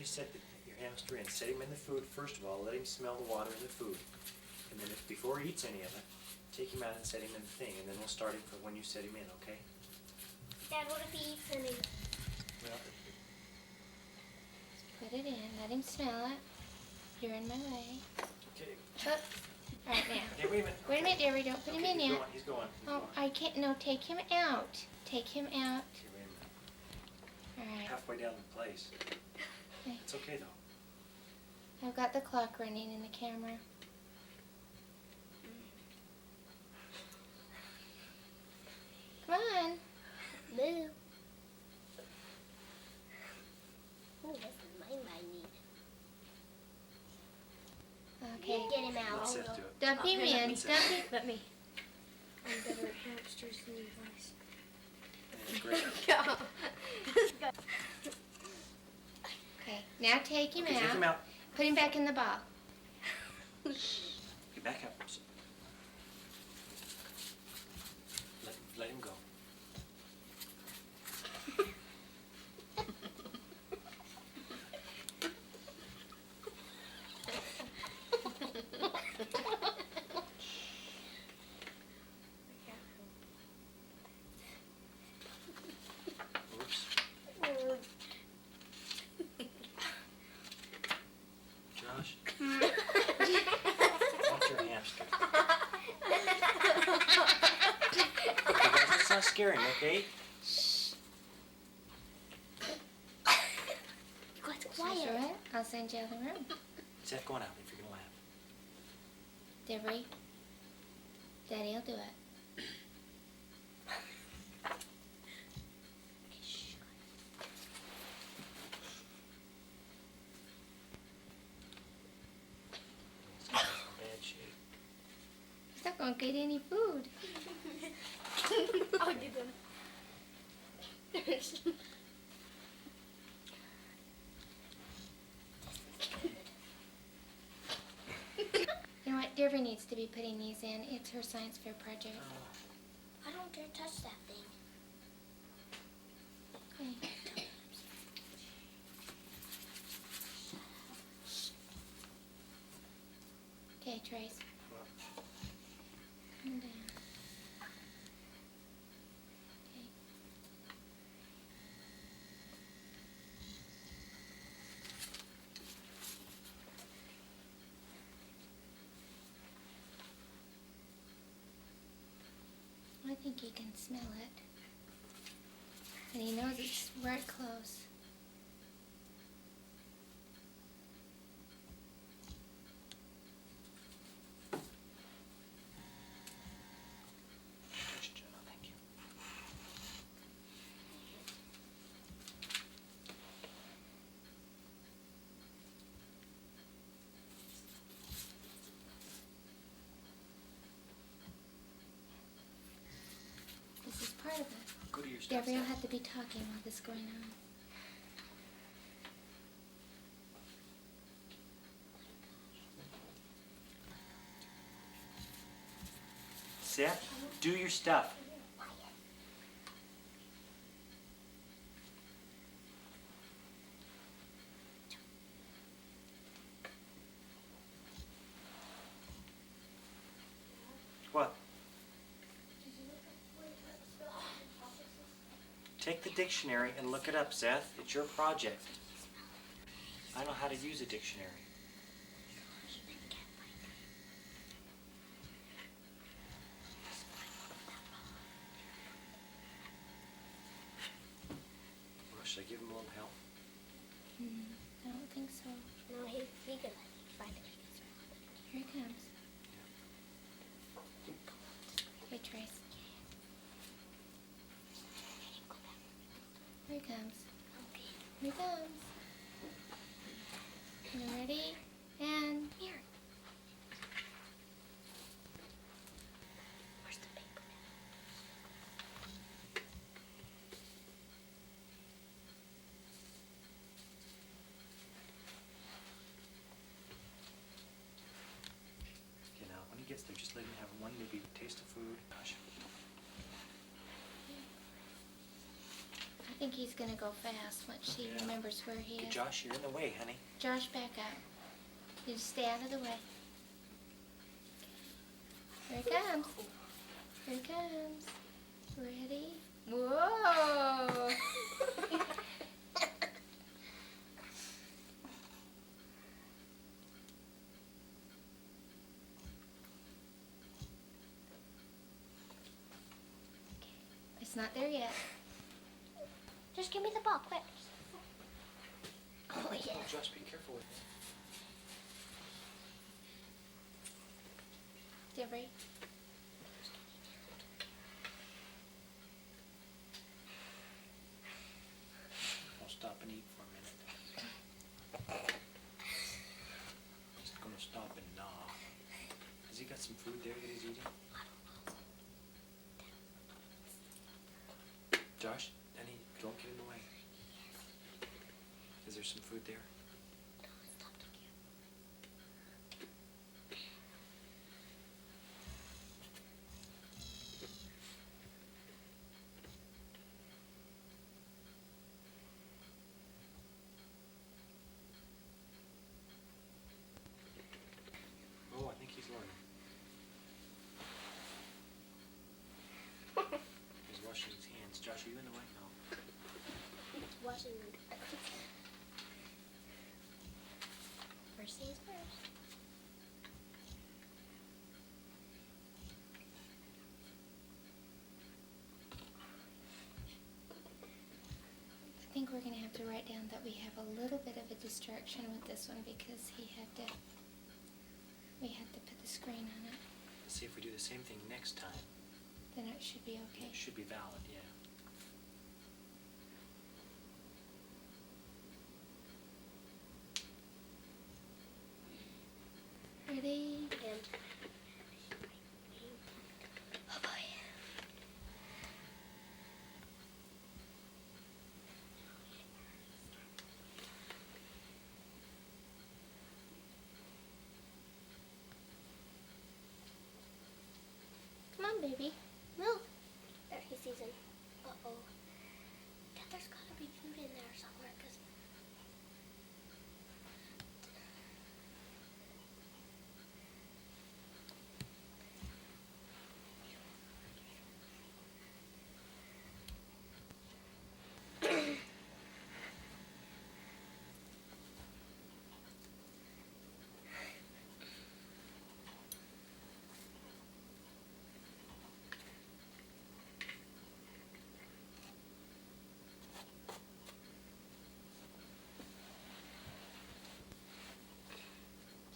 set your hamster in, set him in the food first of all. Let him smell the water in the food. And then before he eats any of it, take him out and set him in the thing. And then we'll start him from when you set him in, okay? Dad, what if he eats any? Well, Put it in. Let him smell it. You're in my way. okay. Oh. All right, now. Okay, wait a minute. Wait a minute, Devery. Don't put him in yet. He's going. Oh, I can't. No, take him out. Take him out. Okay, wait a minute. All right. Halfway down the place. Okay. It's okay though. I've got the clock running in the camera. Come on. Moo. Oh, that's the mine I need. Okay. Get him out. Let Seth do it. Dump him Okay, let in. me- Dump him. Let me. I'm better at hamsters than you guys. Yeah, great. Go. Okay. Now take him Okay, out. take him out. Put him back in the ball. Get back up. Let him go. Oops. Josh. Watch your hamster. Okay, guys, let's not scare him, okay? You guys Sure quiet. it. I'll send you out of the room. Seth, going out if you're gonna laugh. Devery. Daddy'll do it. He's in bad shape. He's not gonna get any food. I'll give him. You know what? Devery needs to be putting these in. It's her science fair project. I don't dare touch that thing. Okay. Okay, Trace. Calm down. Okay. I think he can smell it. And he knows it's right close. Touch it, Joe. Thank you. This is part of it. Go to your stuff. Devery will Seth. have to be talking while this is going on. Seth, do your stuff. What? Take the dictionary and look it up, Seth. It's your project. I know how to use a dictionary. Well, should I give him a little help? I don't think so. No, he can find it. Here he comes. Hey, Trace. Here he comes. Here he comes. You ready? And here. Where's the paper? Okay, now when he gets there, just let him have one maybe taste of food. Gosh. I think he's gonna go fast once she Yeah. remembers where he Hey, is. Josh, you're in the way, honey. Josh, back up. You just stay out of the way. Here he comes. Here he comes. Ready? Whoa! It's not there yet. Just give me the ball, quick. Oh, yeah. Oh, Josh, be careful with it. Devery. I'll stop and eat for a minute. He's gonna stop and gnaw. Has he got some food there that he's eating? Josh, honey, don't get in the way. Is there some food there? Oh, I think he's learning. He's washing his hands. Josh, are you in the way? No. Washing first things first. I think we're gonna have to write down that we have a little bit of a distraction with this one because we had to put the screen on it. Let's see if we do the same thing next time. Then it should be okay. It should be valid, yeah. Ready? And Oh boy. Come on, baby. move. There, he sees him. Uh-oh. Dad, there's gotta be food in there somewhere, because...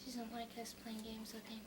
She doesn't like us playing games with him.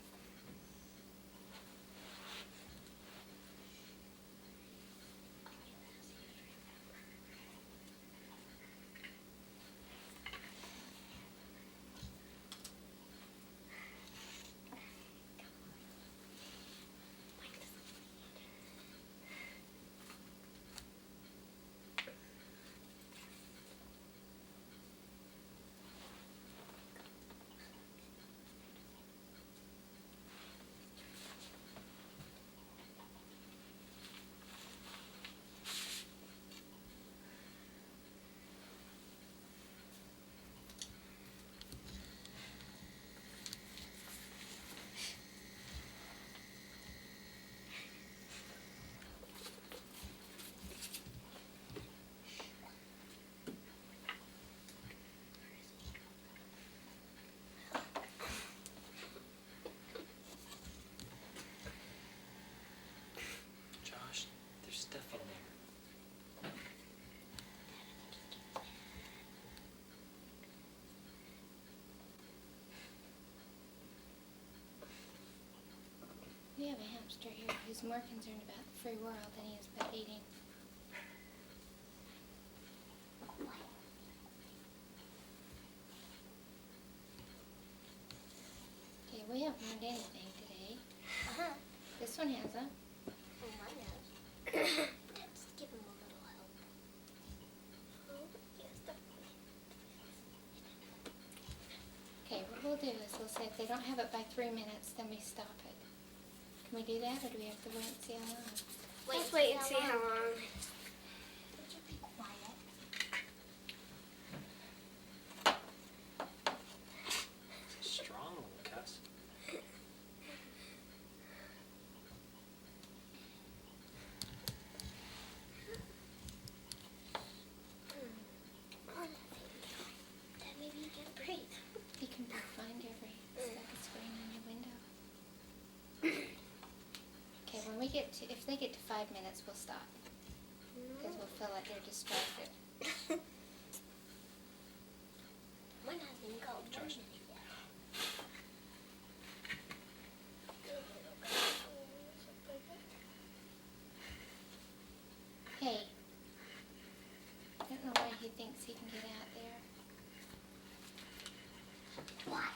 Josh, there's stuff in there. We have a hamster here who's more concerned about the free world than he is about eating. Okay, we haven't learned anything today. Uh-huh. This one hasn't. Oh, mine has. Let's give him a little help. Oh, yes, definitely. Okay, what we'll do is we'll say if they don't have it by 3 minutes, then we stop it. Can we do that, or do we have to wait and see how long? Let's wait and see how long. Would you be quiet? if they get to 5 minutes, we'll stop. Because we'll feel like they're distracted. Mine hasn't even got 1 Josh. minute yet. Hey. I don't know why he thinks he can get out there. What?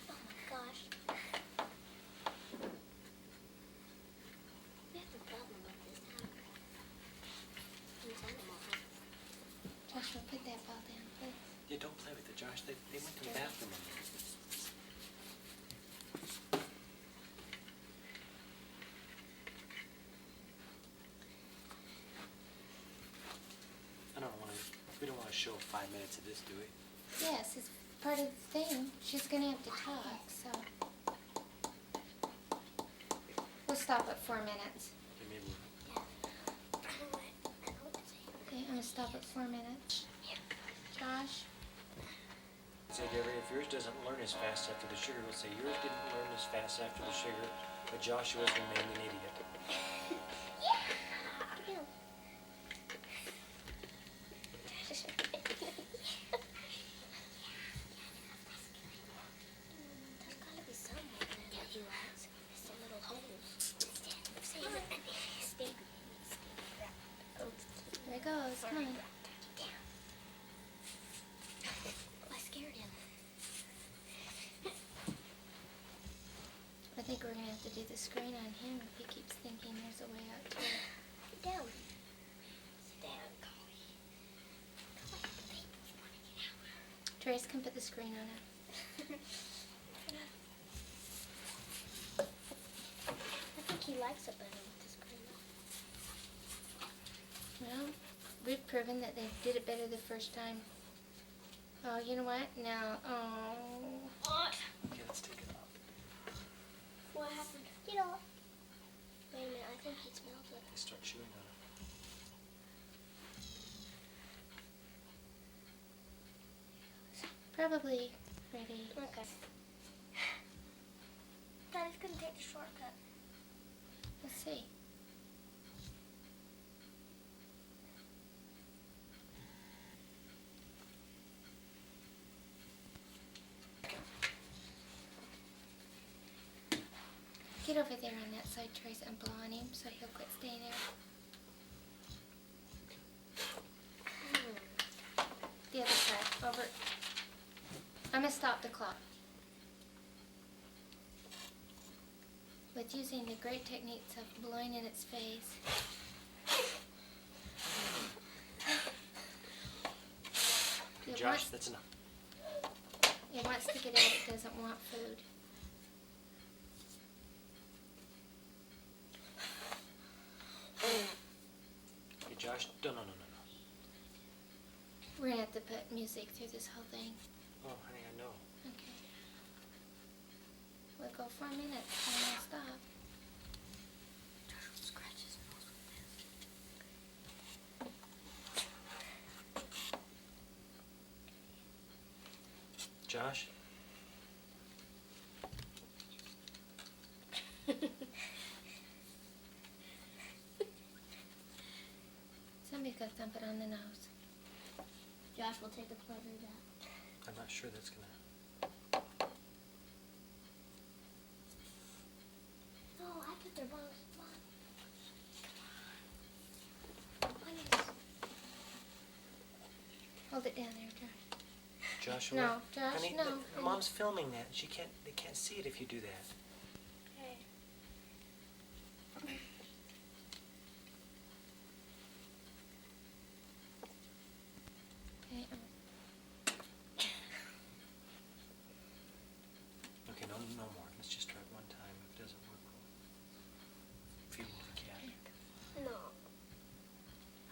Oh my gosh. We have a problem with this hammer. This animal has Joshua, put that ball down, please. Yeah, don't play with it, Josh. They went to the bathroom. We don't want to show 5 minutes of this, do we? Yes, it's part of the thing. She's going to have to talk, so. We'll stop at 4 minutes. Okay, maybe. Okay, I'm going to stop at 4 minutes. Josh? Say, Devery, if yours doesn't learn as fast after the sugar, we'll say yours didn't learn as fast after the sugar, but Joshua's remained an idiot. There's gotta be somewhere that he likes. It's a little hole. Here it goes. Come on. I scared him. I think we're going to have to do the screen on him if he keeps thinking there's a way out to it. Sit down. Sit down, Collie. Trace can put the screen on him. I think he likes it better with the screen on. Well, we've proven that they did it better the first time. Oh, you know what? Now, oh. Okay, let's take it off. What happened? Get off. Wait a minute, I think he smells it. They start chewing on it. Probably ready. Okay. Daddy's gonna take the shortcut. Let's see. Get over there on that side, Trace, and blow on him so he'll quit staying there. The other side, over. I'm gonna stop the clock. With using the great techniques of blowing in its face. Okay, It Josh, wants, that's enough. it wants to get out, it doesn't want food. Okay, Josh, no. We're gonna have to put music through this whole thing. Oh, honey, I know. Okay. We'll go 4 minutes and then we'll stop. Joshua scratch his nose with this. Josh? Somebody's got to thump it on the nose. Josh will take the pleasure of that. I'm not sure that's gonna... Oh, I put the wrong spot. Hold it down there, Josh. Joshua? No, Josh, honey, no. Mom's filming that. They can't see it if you do that. Okay. Okay, Okay, no more. Let's just try it one time. If it doesn't work, we'll feel the cat. No.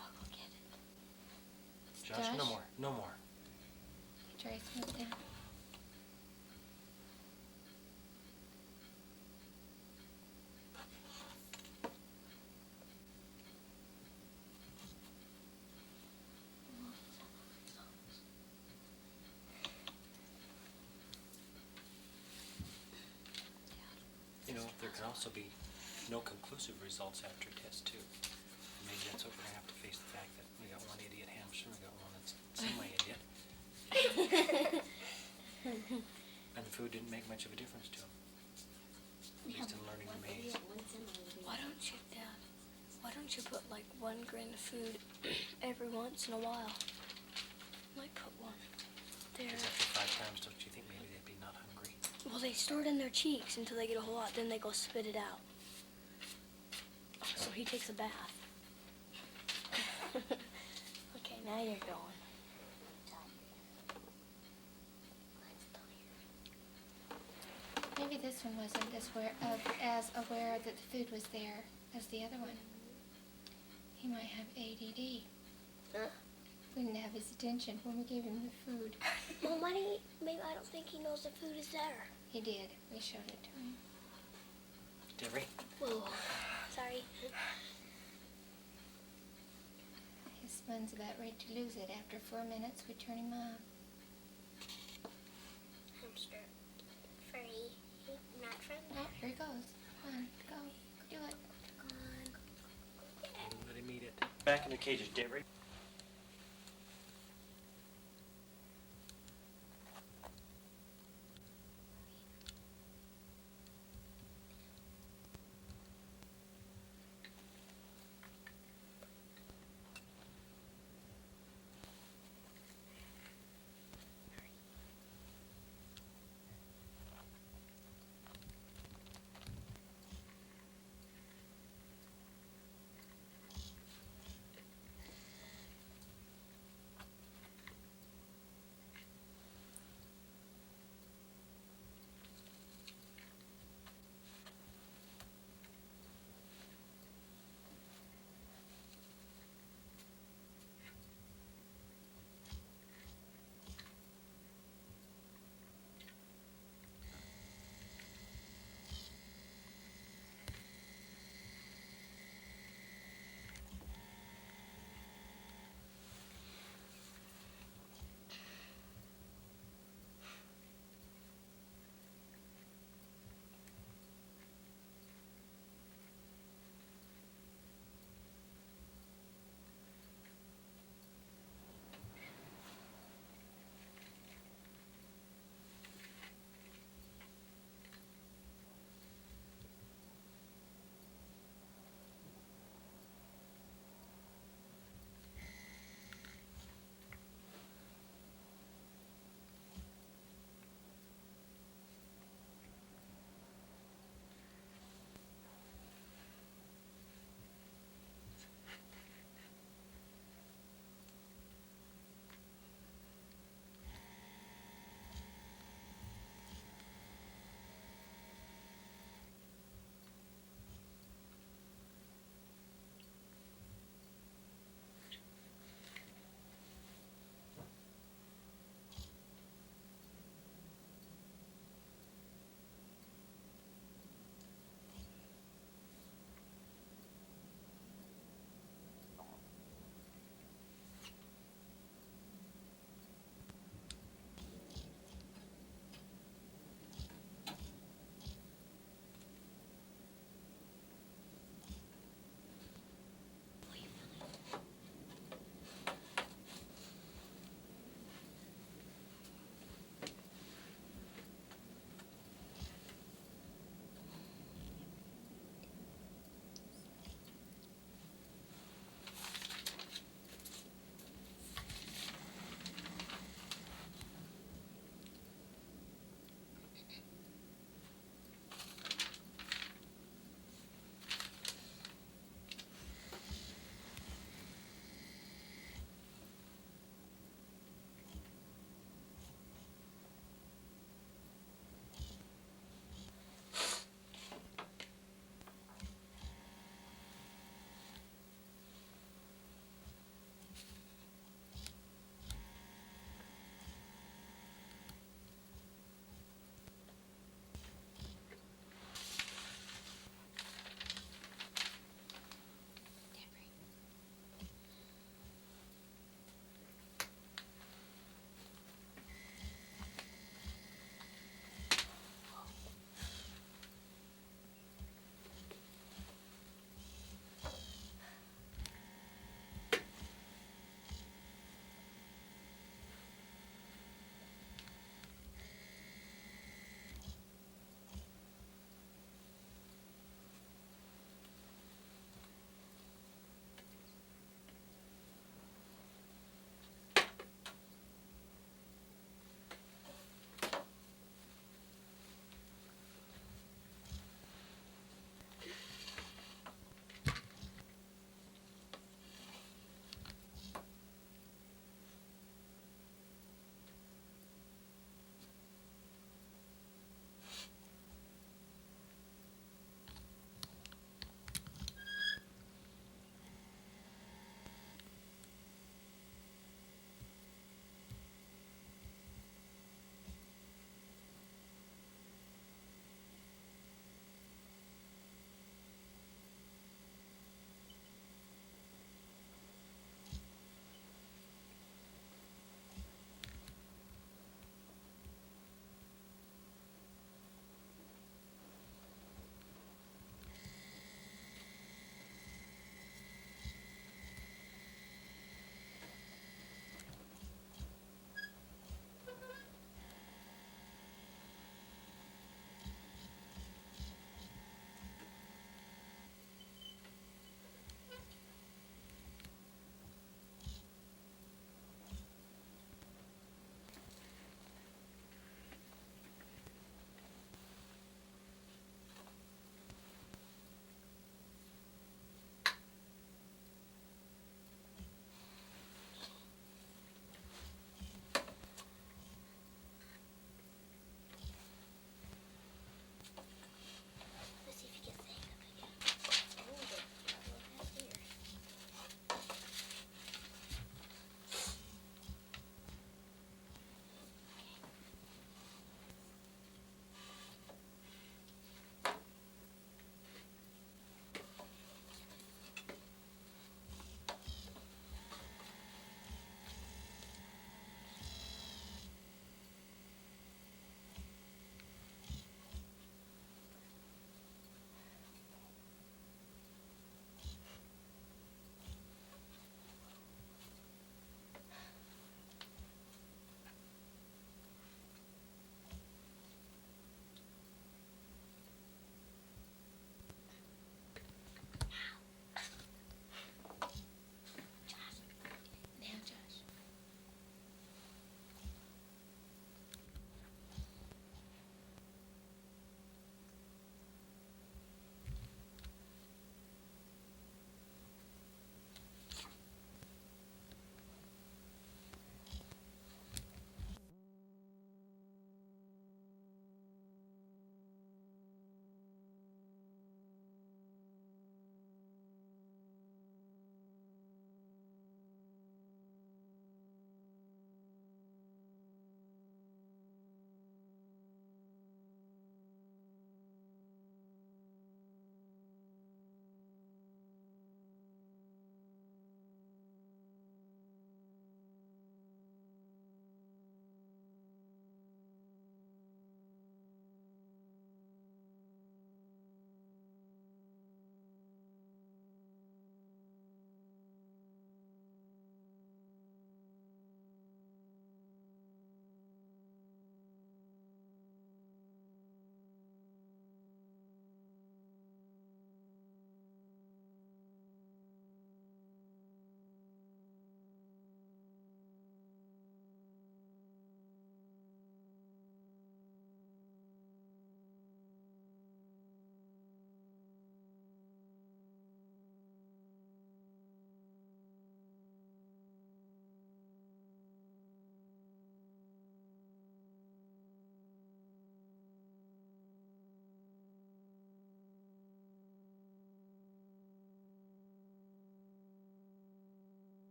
I'll go get it. Josh, no Josh? more. No more. Trace, move down. can also be no conclusive results after test two. Maybe that's what we're gonna have to face the fact that we got one idiot hamster, we got one that's semi-idiot. And the food didn't make much of a difference to him. At least in learning the maze. Why don't you put like 1 grain of food every once in a while? Like put one there. Because after 5 times, don't you think maybe they'd be not hungry? Well, they store it in their cheeks until they get a whole lot, then they go spit it out. So he takes a bath. Okay, now you're going. Maybe this one wasn't as aware that the food was there as the other one. He might have ADD. Huh? Wouldn't have his attention when we gave him the food. Well, maybe I don't think he knows the food is there. He did. We showed it to him. Devery? Whoa. Sorry. His spun's about ready to lose it. After 4 minutes, we turn him off. Hamster. Furry. Not friendly. Oh, here he goes. Come on, go. Do it. Come on. Let him eat it. Back in the cages, Devery.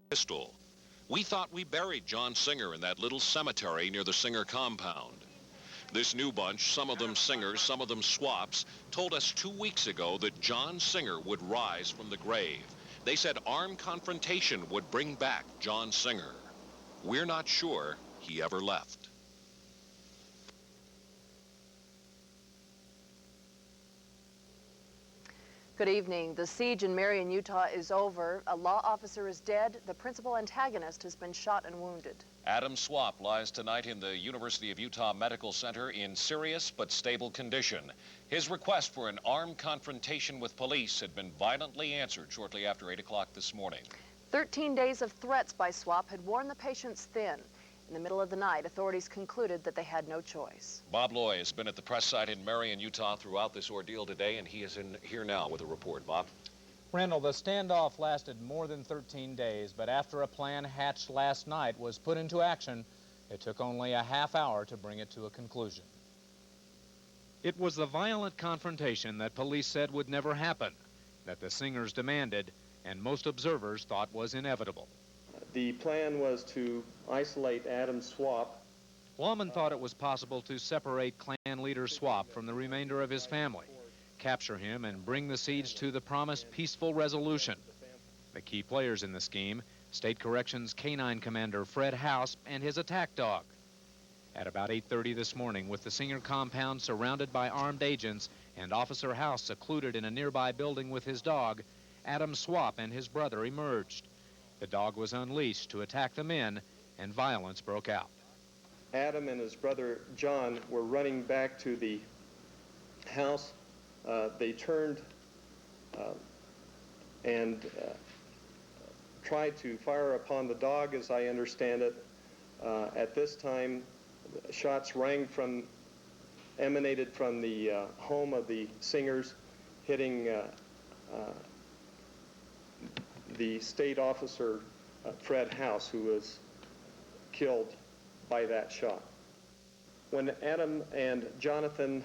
pistol. We thought we buried John Singer in that little cemetery near the Singer compound. This new bunch, some of them singers, some of them swaps, told us 2 weeks ago that John Singer would rise from the grave. They said armed confrontation would bring back John Singer. We're not sure he ever left. Good evening. The siege in Marion, Utah is over. A law officer is dead. The principal antagonist has been shot and wounded. Adam Swap lies tonight in the University of Utah Medical Center in serious but stable condition. His request for an armed confrontation with police had been violently answered shortly after 8 o'clock this morning. 13 days of threats by Swap had worn the patients thin. In the middle of the night, authorities concluded that they had no choice. Bob Loy has been at the press site in Marion, Utah throughout this ordeal today, and he is in here now with a report. Bob? Randall, the standoff lasted more than 13 days, but after a plan hatched last night was put into action, it took only a half hour to bring it to a conclusion. It was the violent confrontation that police said would never happen, that the singers demanded, and most observers thought was inevitable. The plan was to isolate Adam Swap. Lawman thought it was possible to separate Klan leader Swap from the remainder of his family, capture him, and bring the siege to the promised peaceful resolution. The key players in the scheme, State Corrections Canine Commander Fred House and his attack dog. At about 8:30 this morning, with the Singer compound surrounded by armed agents and Officer House secluded in a nearby building with his dog, Adam Swap and his brother emerged. The dog was unleashed to attack the men, and violence broke out. Adam and his brother John were running back to the house. They turned and tried to fire upon the dog, as I understand it. At this time, shots emanated from the home of the Singers, hitting the state officer, Fred House, who was killed by that shot. When Adam and Jonathan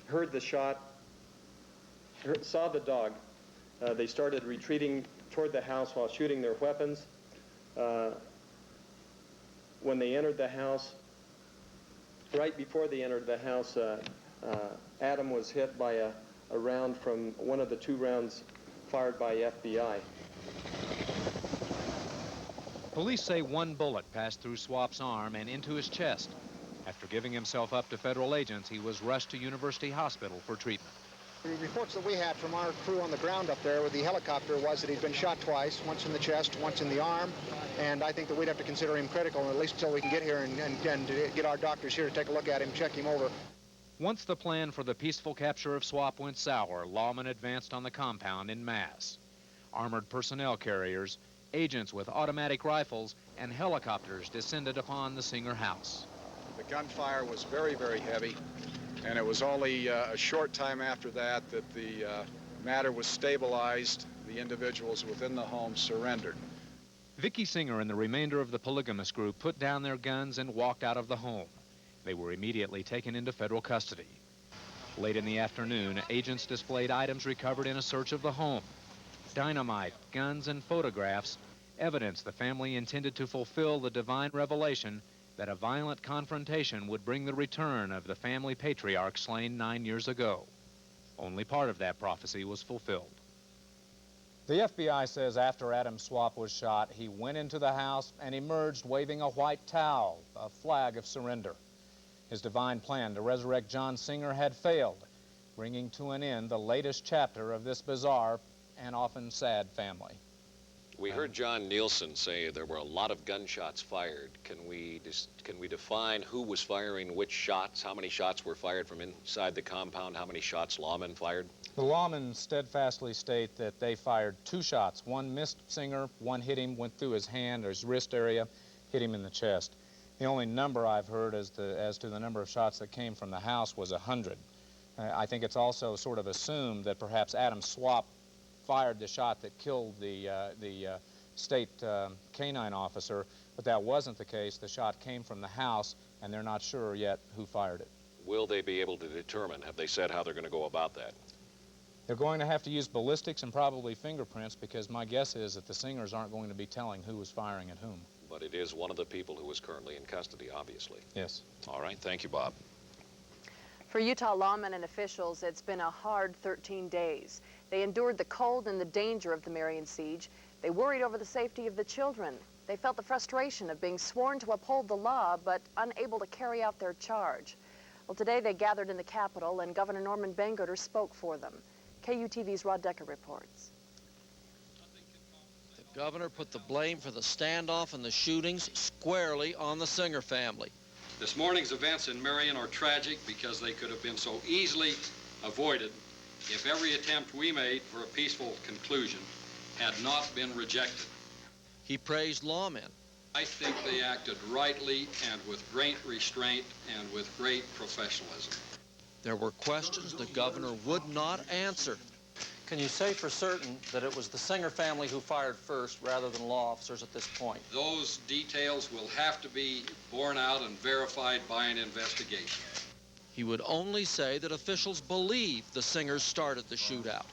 heard the shot, saw the dog, they started retreating toward the house while shooting their weapons. When they entered the house, right before they entered the house, Adam was hit by a round from one of the 2 rounds fired by FBI. Police say one bullet passed through Swap's arm and into his chest. After giving himself up to federal agents, he was rushed to University Hospital for treatment. The reports that we had from our crew on the ground up there with the helicopter was that he'd been shot twice, once in the chest, once in the arm, and I think that we'd have to consider him critical, at least until we can get here and get our doctors here to take a look at him, check him over. Once the plan for the peaceful capture of Swap went sour, lawmen advanced on the compound en masse. Armored personnel carriers, agents with automatic rifles, and helicopters descended upon the Singer house. The gunfire was very, very heavy, and it was only a short time after that that the matter was stabilized. The individuals within the home surrendered. Vicky Singer and the remainder of the polygamous group put down their guns and walked out of the home. They were immediately taken into federal custody. Late in the afternoon, agents displayed items recovered in a search of the home. Dynamite, guns, and photographs, evidence the family intended to fulfill the divine revelation that a violent confrontation would bring the return of the family patriarch slain 9 years ago. Only part of that prophecy was fulfilled. The FBI says after Adam Swap was shot, he went into the house and emerged waving a white towel, a flag of surrender. His divine plan to resurrect John Singer had failed, bringing to an end the latest chapter of this bizarre and often sad family. We heard John Nielsen say there were a lot of gunshots fired. Can we define who was firing which shots? How many shots were fired from inside the compound? How many shots lawmen fired? The lawmen steadfastly state that they fired 2 shots. One missed Singer, one hit him, went through his hand or his wrist area, hit him in the chest. The only number I've heard as to the number of shots that came from the house was 100. I think it's also sort of assumed that perhaps Adam Swap fired the shot that killed the state canine officer, but that wasn't the case. The shot came from the house, and they're not sure yet who fired it. Will they be able to determine? Have they said how they're going to go about that? They're going to have to use ballistics and probably fingerprints, because my guess is that the Singers aren't going to be telling who was firing at whom. But it is one of the people who is currently in custody, obviously. Yes. All right, thank you, Bob. For Utah lawmen and officials, it's been a hard 13 days. They endured the cold and the danger of the Marion siege. They worried over the safety of the children. They felt the frustration of being sworn to uphold the law, but unable to carry out their charge. Well, today they gathered in the Capitol, and Governor Norman Bangerter spoke for them. KUTV's Rod Decker reports. The governor put the blame for the standoff and the shootings squarely on the Singer family. This morning's events in Marion are tragic because they could have been so easily avoided if every attempt we made for a peaceful conclusion had not been rejected. He praised lawmen. I think they acted rightly and with great restraint and with great professionalism. There were questions the governor would not answer. Can you say for certain that it was the Singer family who fired first rather than law officers at this point? Those details will have to be borne out and verified by an investigation. He would only say that officials believe the Singers started the shootout,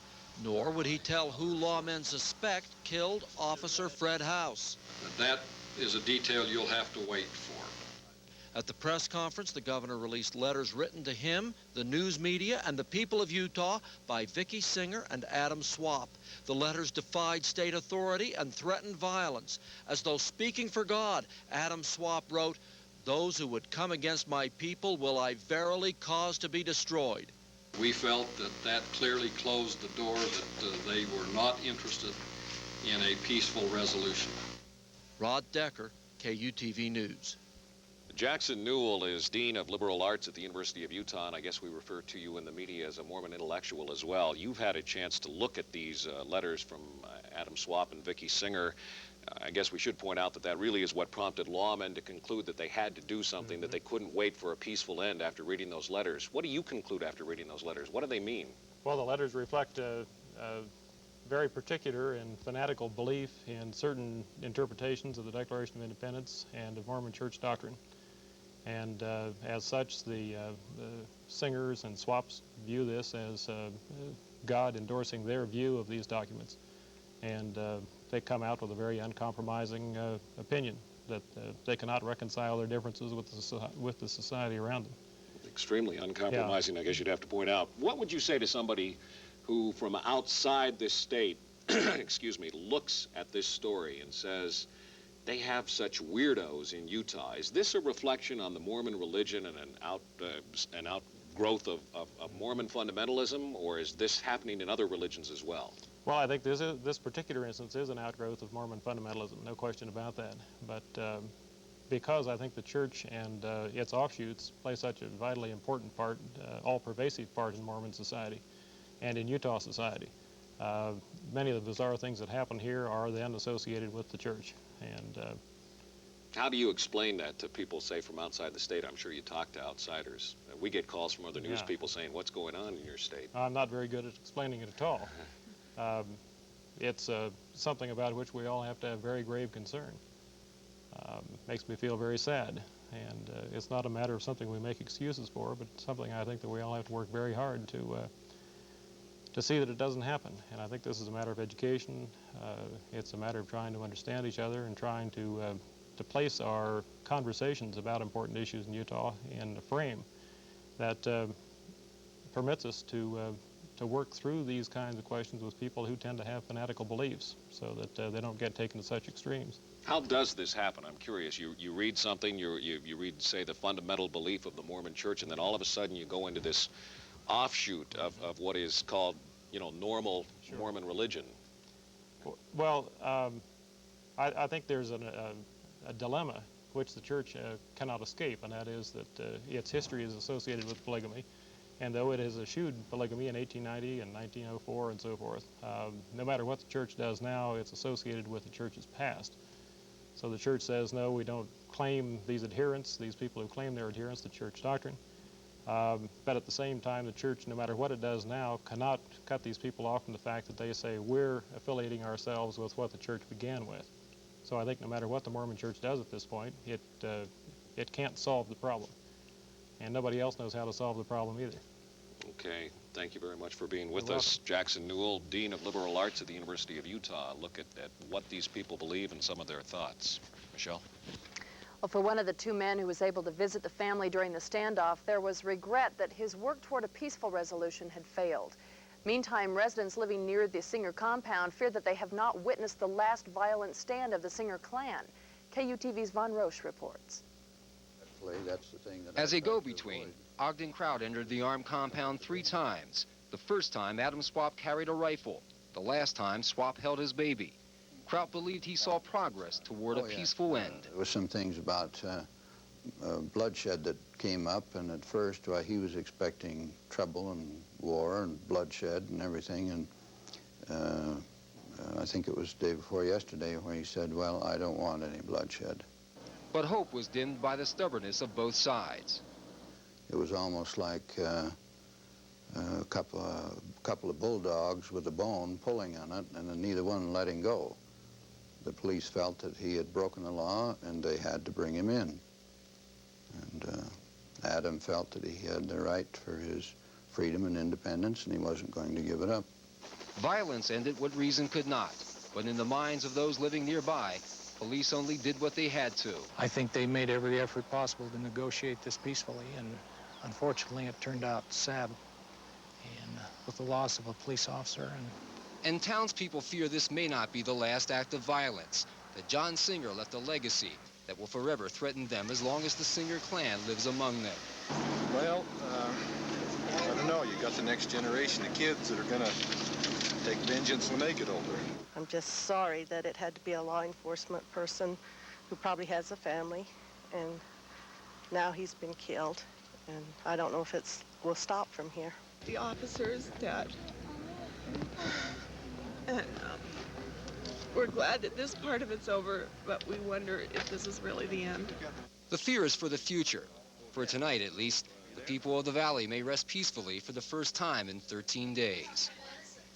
nor would he tell who lawmen suspect killed Officer Fred House. But that is a detail you'll have to wait for. At the press conference, the governor released letters written to him, the news media, and the people of Utah by Vicki Singer and Adam Swap. The letters defied state authority and threatened violence. As though speaking for God, Adam Swap wrote, "Those who would come against my people will I verily cause to be destroyed." We felt that that clearly closed the door, that they were not interested in a peaceful resolution. Rod Decker, KUTV News. Jackson Newell is Dean of Liberal Arts at the University of Utah, and I guess we refer to you in the media as a Mormon intellectual as well. You've had a chance to look at these letters from Adam Swap and Vicki Singer. I guess we should point out that that really is what prompted lawmen to conclude that they had to do something, that they couldn't wait for a peaceful end after reading those letters. What do you conclude after reading those letters? What do they mean? Well, the letters reflect a very particular and fanatical belief in certain interpretations of the Declaration of Independence and of Mormon church doctrine. And as such, the Singers and Swaps view this as God endorsing their view of these documents. And they come out with a very uncompromising opinion that they cannot reconcile their differences with the society around them. Extremely uncompromising, yeah. I guess you'd have to point out. What would you say to somebody who, from outside this state, excuse me, looks at this story and says, they have such weirdos in Utah? Is this a reflection on the Mormon religion and an outgrowth of Mormon fundamentalism, or is this happening in other religions as well? Well, I think this particular instance is an outgrowth of Mormon fundamentalism, no question about that. But because I think the church and its offshoots play such a vitally important part, all-pervasive part in Mormon society and in Utah society, many of the bizarre things that happen here are then associated with the church. And how do you explain that to people, say, from outside the state? I'm sure you talk to outsiders. We get calls from other news people saying, what's going on in your state? I'm not very good at explaining it at all. It's something about which we all have to have very grave concern. Makes me feel very sad. And it's not a matter of something we make excuses for, but something I think that we all have to work very hard to see that it doesn't happen. And I think this is a matter of education. It's a matter of trying to understand each other and trying to place our conversations about important issues in Utah in a frame that permits us to work through these kinds of questions with people who tend to have fanatical beliefs so that they don't get taken to such extremes. How does this happen? I'm curious. You read something, you read, say, the fundamental belief of the Mormon church, and then all of a sudden you go into this offshoot of what is called, normal Mormon religion. Well, I think there's a dilemma which the church cannot escape, and that is that its history is associated with polygamy. And though it has eschewed polygamy in 1890 and 1904 and so forth, no matter what the church does now, it's associated with the church's past. So the church says, no, we don't claim these adherents, these people who claim their adherence to church doctrine. But at the same time, the church, no matter what it does now, cannot cut these people off from the fact that they say we're affiliating ourselves with what the church began with. So I think no matter what the Mormon church does at this point, it can't solve the problem. And nobody else knows how to solve the problem either. Okay, thank you very much for being with us. Jackson Newell, Dean of Liberal Arts at the University of Utah. Look at what these people believe and some of their thoughts. Michelle? Well, for one of the two men who was able to visit the family during the standoff, there was regret that his work toward a peaceful resolution had failed. Meantime, residents living near the Singer compound fear that they have not witnessed the last violent stand of the Singer clan. KUTV's Von Roche reports. That's the thing that As a go-between, Ogden Kraut entered the armed compound 3 times. The first time, Adam Swap carried a rifle. The last time, Swap held his baby. Kraut believed he saw progress toward a peaceful end. There was some things about bloodshed that came up, and at first, he was expecting trouble and war and bloodshed and everything, and I think it was the day before yesterday where he said, well, I don't want any bloodshed. But hope was dimmed by the stubbornness of both sides. It was almost like a couple of bulldogs with a bone pulling on it, and then neither one letting go. The police felt that he had broken the law, and they had to bring him in. And Adam felt that he had the right for his freedom and independence, and he wasn't going to give it up. Violence ended what reason could not. But in the minds of those living nearby, police only did what they had to. I think they made every effort possible to negotiate this peacefully, and unfortunately it turned out sad, and with the loss of a police officer. And townspeople fear this may not be the last act of violence, that John Singer left a legacy that will forever threaten them as long as the Singer clan lives among them. Well, I don't know. You got the next generation of kids that are going to take vengeance when they get older. I'm just sorry that it had to be a law enforcement person who probably has a family, and now he's been killed, and I don't know if it will stop from here. The officer's dead, and we're glad that this part of it's over, but we wonder if this is really the end. The fear is for the future. For tonight, at least, the people of the valley may rest peacefully for the first time in 13 days.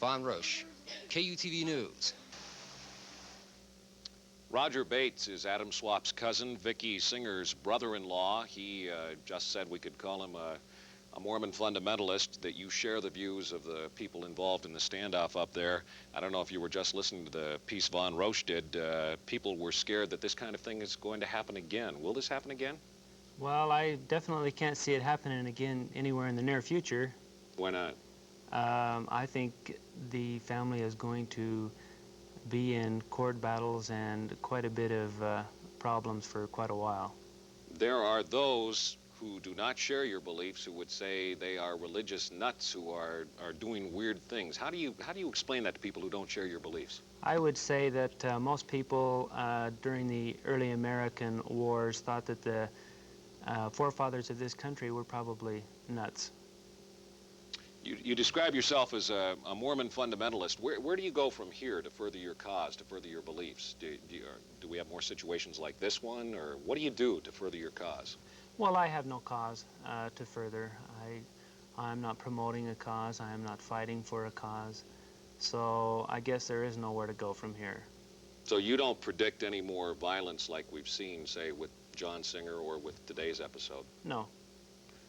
Von Roche, KUTV News. Roger Bates is Adam Swap's cousin, Vicky Singer's brother-in-law. He just said we could call him a Mormon fundamentalist, that you share the views of the people involved in the standoff up there. I don't know if you were just listening to the piece Von Roche did. People were scared that this kind of thing is going to happen again. Will this happen again? Well, I definitely can't see it happening again anywhere in the near future. Why not? I think the family is going to be in court battles and quite a bit of problems for quite a while. There are those who do not share your beliefs who would say they are religious nuts who are doing weird things. How do you explain that to people who don't share your beliefs? I would say that most people during the early American wars thought that the forefathers of this country were probably nuts. You describe yourself as a Mormon fundamentalist. Where do you go from here to further your cause, to further your beliefs? Do we have more situations like this one, or what do you do to further your cause? Well, I have no cause to further. I'm not promoting a cause. I am not fighting for a cause. So I guess there is nowhere to go from here. So you don't predict any more violence like we've seen, say, with John Singer or with today's episode? No.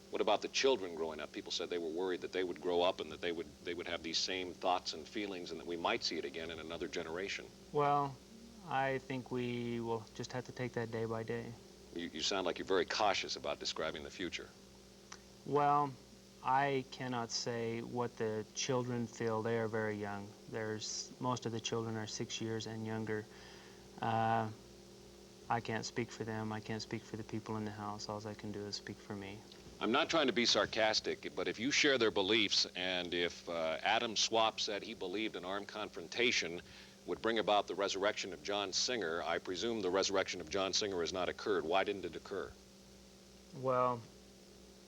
What about the children growing up? People said they were worried that they would grow up and that they would have these same thoughts and feelings and that we might see it again in another generation. Well, I think we will just have to take that day by day. You sound like you're very cautious about describing the future. Well, I cannot say what the children feel. They are very young. Most of the children are 6 years and younger. I can't speak for them. I can't speak for the people in the house. All I can do is speak for me. I'm not trying to be sarcastic, but if you share their beliefs, and if Adam Swap said he believed an armed confrontation would bring about the resurrection of John Singer, I presume the resurrection of John Singer has not occurred. Why didn't it occur? Well,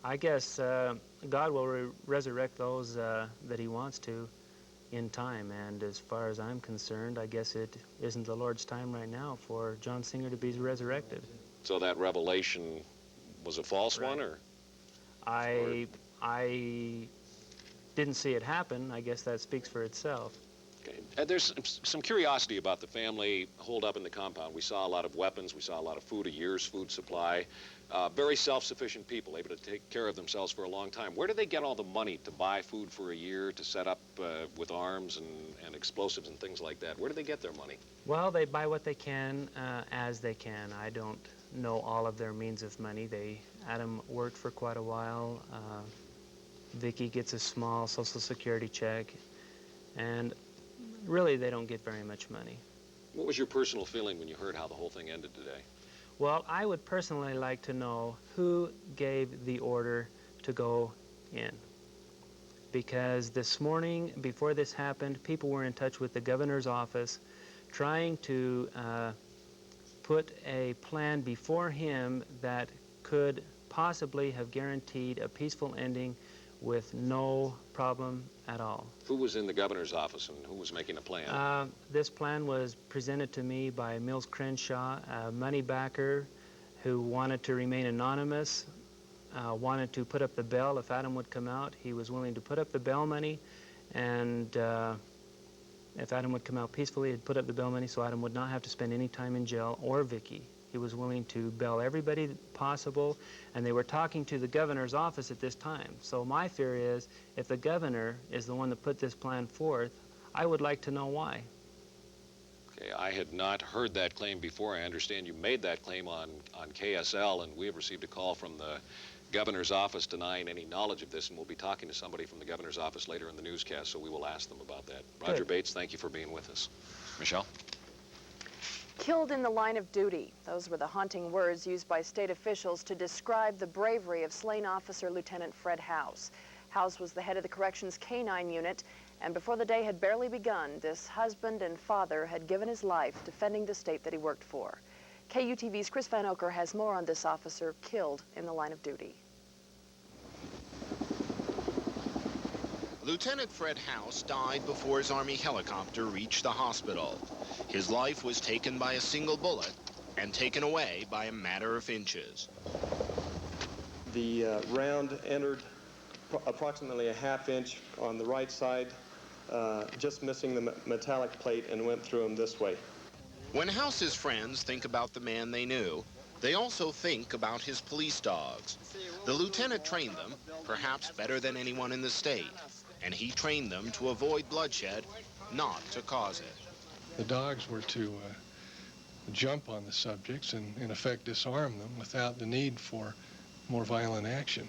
I guess God will resurrect those that he wants to in time, and as far as I'm concerned, I guess it isn't the Lord's time right now for John Singer to be resurrected. So that revelation was a false one, or? I didn't see it happen. I guess that speaks for itself. There's some curiosity about the family holed up in the compound. We saw a lot of weapons. We saw a lot of food, a year's food supply. Very self-sufficient people, able to take care of themselves for a long time. Where do they get all the money to buy food for a year, to set up with arms and explosives and things like that? Where do they get their money? Well, they buy what they can as they can. I don't know all of their means of money. Adam worked for quite a while. Vicky gets a small Social Security check, and really they don't get very much money. What was your personal feeling when you heard how the whole thing ended today? Well, I would personally like to know who gave the order to go in. Because this morning, before this happened, people were in touch with the governor's office trying to put a plan before him that could possibly have guaranteed a peaceful ending with no problem at all. Who was in the governor's office and who was making a plan? This plan was presented to me by Mills Crenshaw, a money backer who wanted to remain anonymous, wanted to put up the bail if Adam would come out. He was willing to put up the bail money, and if Adam would come out peacefully, he'd put up the bail money so Adam would not have to spend any time in jail, or Vicky. He was willing to bail everybody possible, and they were talking to the governor's office at this time. So my fear is, if the governor is the one that put this plan forth, I would like to know why. Okay, I had not heard that claim before. I understand you made that claim on KSL, and we have received a call from the governor's office denying any knowledge of this, and we'll be talking to somebody from the governor's office later in the newscast, so we will ask them about that. Roger Bates, thank you for being with us. Michelle? Killed in the line of duty. Those were the haunting words used by state officials to describe the bravery of slain officer Lieutenant Fred House. House was the head of the Corrections K-9 unit, and before the day had barely begun, this husband and father had given his life defending the state that he worked for. KUTV's Chris Van Oker has more on this officer killed in the line of duty. Lieutenant Fred House died before his Army helicopter reached the hospital. His life was taken by a single bullet and taken away by a matter of inches. The round entered approximately a half-inch on the right side, just missing the metallic plate, and went through him this way. When House's friends think about the man they knew, they also think about his police dogs. The lieutenant trained them, perhaps better than anyone in the state, and he trained them to avoid bloodshed, not to cause it. The dogs were to jump on the subjects and, in effect, disarm them without the need for more violent action.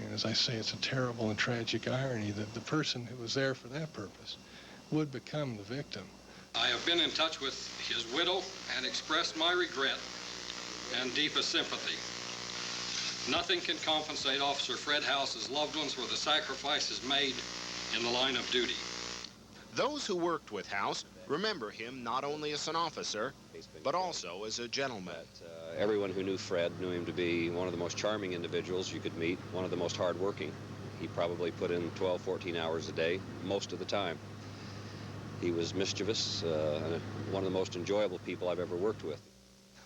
And as I say, it's a terrible and tragic irony that the person who was there for that purpose would become the victim. I have been in touch with his widow and expressed my regret and deepest sympathy. Nothing can compensate Officer Fred House's loved ones for the sacrifices made in the line of duty. Those who worked with House remember him not only as an officer, but also as a gentleman. Everyone who knew Fred knew him to be one of the most charming individuals you could meet, one of the most hardworking. He probably put in 12, 14 hours a day, most of the time. He was mischievous, and one of the most enjoyable people I've ever worked with.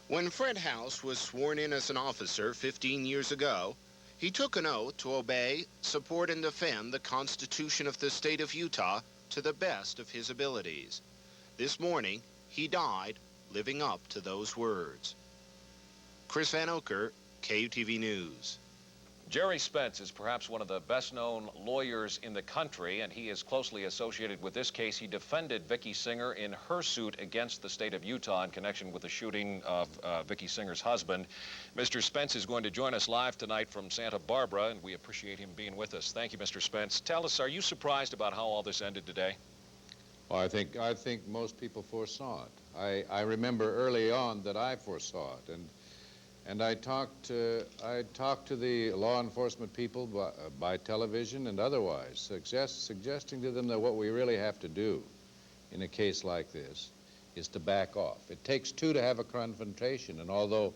When Fred House was sworn in as an officer 15 years ago, he took an oath to obey, support, and defend the Constitution of the state of Utah to the best of his abilities. This morning, he died living up to those words. Chris Van Oker, KUTV News. Jerry Spence is perhaps one of the best-known lawyers in the country, and he is closely associated with this case. He defended Vicky Singer in her suit against the state of Utah in connection with the shooting of Vicky Singer's husband. Mr. Spence is going to join us live tonight from Santa Barbara, and we appreciate him being with us. Thank you, Mr. Spence. Tell us, are you surprised about how all this ended today? Well, I think most people foresaw it. I remember early on that I foresaw it, and I talked to the law enforcement people by television and otherwise, suggesting to them that what we really have to do in a case like this is to back off. It takes two to have a confrontation, and although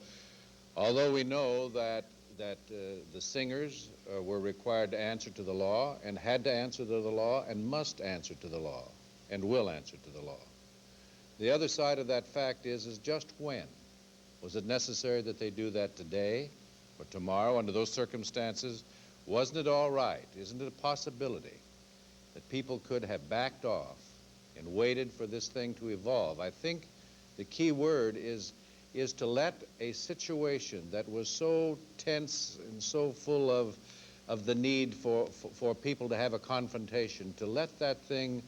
we know that the Singers were required to answer to the law and had to answer to the law and must answer to the law and will answer to the law, the other side of that fact is just when. Was it necessary that they do that today or tomorrow under those circumstances? Wasn't it all right? Isn't it a possibility that people could have backed off and waited for this thing to evolve. I think the key word is to let a situation that was so tense and so full of the need for people to have a confrontation, to let that thing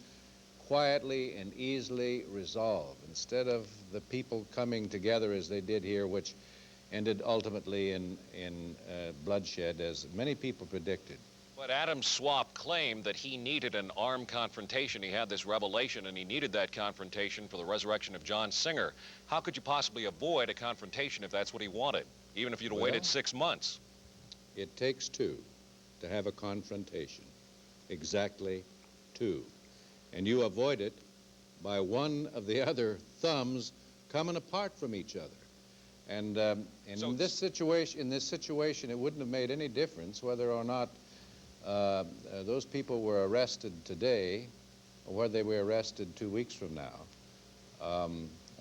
quietly and easily resolve, instead of the people coming together as they did here, which ended ultimately in bloodshed, as many people predicted. But Adam Swap claimed that he needed an armed confrontation. He had this revelation, and he needed that confrontation for the resurrection of John Singer. How could you possibly avoid a confrontation if that's what he wanted, even if you'd have waited 6 months? It takes two to have a confrontation, exactly two. And you avoid it by one of the other thumbs coming apart from each other. And in this situation, it wouldn't have made any difference whether or not those people were arrested today or whether they were arrested 2 weeks from now.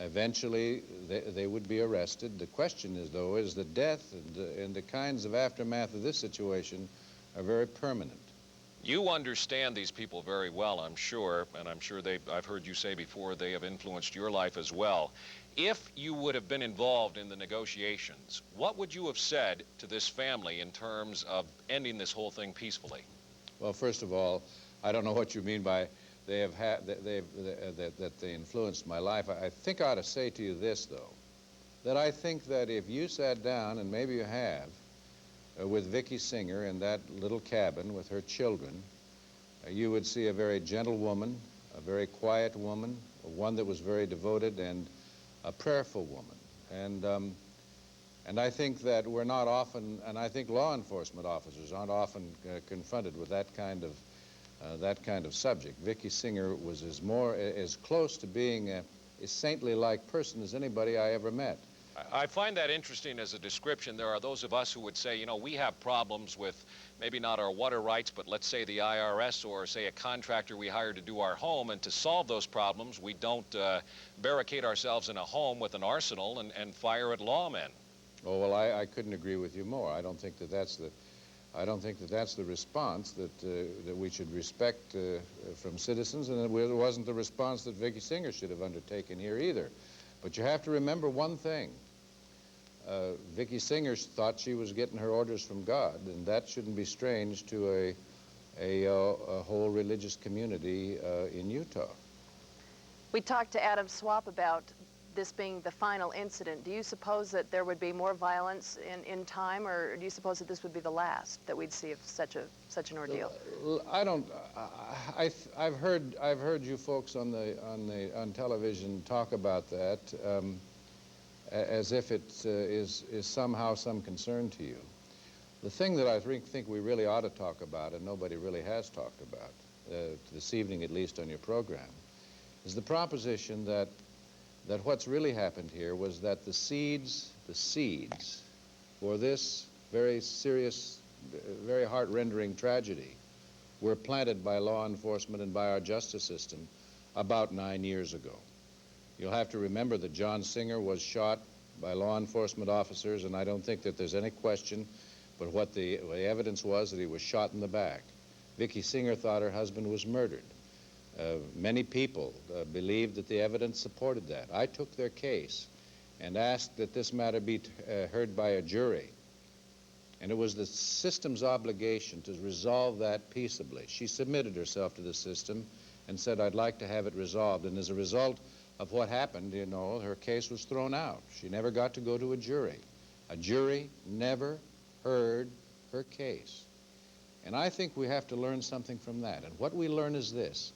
Eventually, they would be arrested. The question is, though, is the death and the kinds of aftermath of this situation are very permanent. You understand these people very well, I'm sure, and I'm sure I've heard you say before they have influenced your life as well. If you would have been involved in the negotiations, what would you have said to this family in terms of ending this whole thing peacefully? Well, first of all, I don't know what you mean by that they influenced my life. I think I ought to say to you this, though, that I think that if you sat down, and maybe you have, with Vicki Singer in that little cabin with her children, you would see a very gentle woman, a very quiet woman, one that was very devoted and a prayerful woman. And I think that we're not often, and I think law enforcement officers aren't often confronted with that kind of subject. Vicki Singer was as close to being a saintly-like person as anybody I ever met. I find that interesting as a description. There are those of us who would say, you know, we have problems with maybe not our water rights, but let's say the IRS or say a contractor we hired to do our home, and to solve those problems, we don't barricade ourselves in a home with an arsenal and fire at lawmen. Oh, well, I couldn't agree with you more. I don't think that that's the response that we should respect from citizens, and it wasn't the response that Vicki Singer should have undertaken here either. But you have to remember one thing. Vicki Singer thought she was getting her orders from God, and that shouldn't be strange to a whole religious community in Utah. We talked to Adam Swap about this being the final incident. Do you suppose that there would be more violence in time, or do you suppose that this would be the last that we'd see of such an ordeal? I don't. I've heard you folks on television talk about that as if it is somehow some concern to you. The thing that I think we really ought to talk about, and nobody really has talked about this evening, at least on your program, is the proposition that what's really happened here was that the seeds for this very serious, very heart-rendering tragedy were planted by law enforcement and by our justice system about 9 years ago. You'll have to remember that John Singer was shot by law enforcement officers, and I don't think that there's any question, but what the evidence was that he was shot in the back. Vicki Singer thought her husband was murdered. Many people believed that the evidence supported that. I took their case and asked that this matter be heard by a jury. And it was the system's obligation to resolve that peaceably. She submitted herself to the system and said, I'd like to have it resolved. And as a result of what happened, you know, her case was thrown out. She never got to go to a jury. A jury never heard her case. And I think we have to learn something from that. And what we learn is this,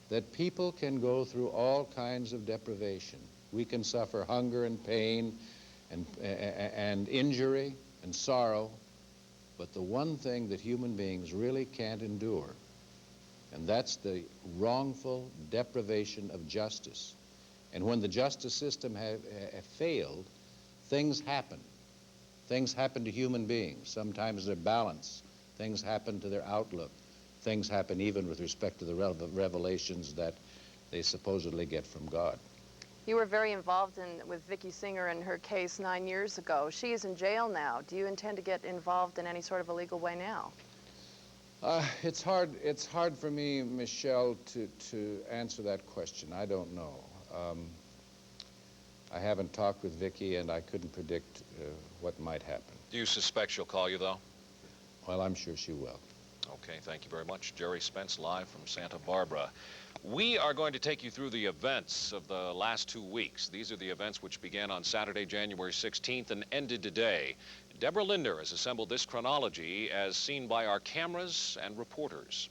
that people can go through all kinds of deprivation. We can suffer hunger and pain and injury and sorrow, but the one thing that human beings really can't endure, and that's the wrongful deprivation of justice. And when the justice system have failed, things happen. Things happen to human beings. Sometimes their balance. Things happen to their outlook. Things happen even with respect to the revelations that they supposedly get from God. You were very involved with Vicki Singer and her case 9 years ago. She is in jail now. Do you intend to get involved in any sort of a legal way now? It's hard for me, Michelle, to answer that question. I don't know. I haven't talked with Vicki, and I couldn't predict what might happen. Do you suspect she'll call you, though? Well, I'm sure she will. Okay, thank you very much. Jerry Spence, live from Santa Barbara. We are going to take you through the events of the last 2 weeks. These are the events which began on Saturday, January 16th, and ended today. Deborah Linder has assembled this chronology as seen by our cameras and reporters.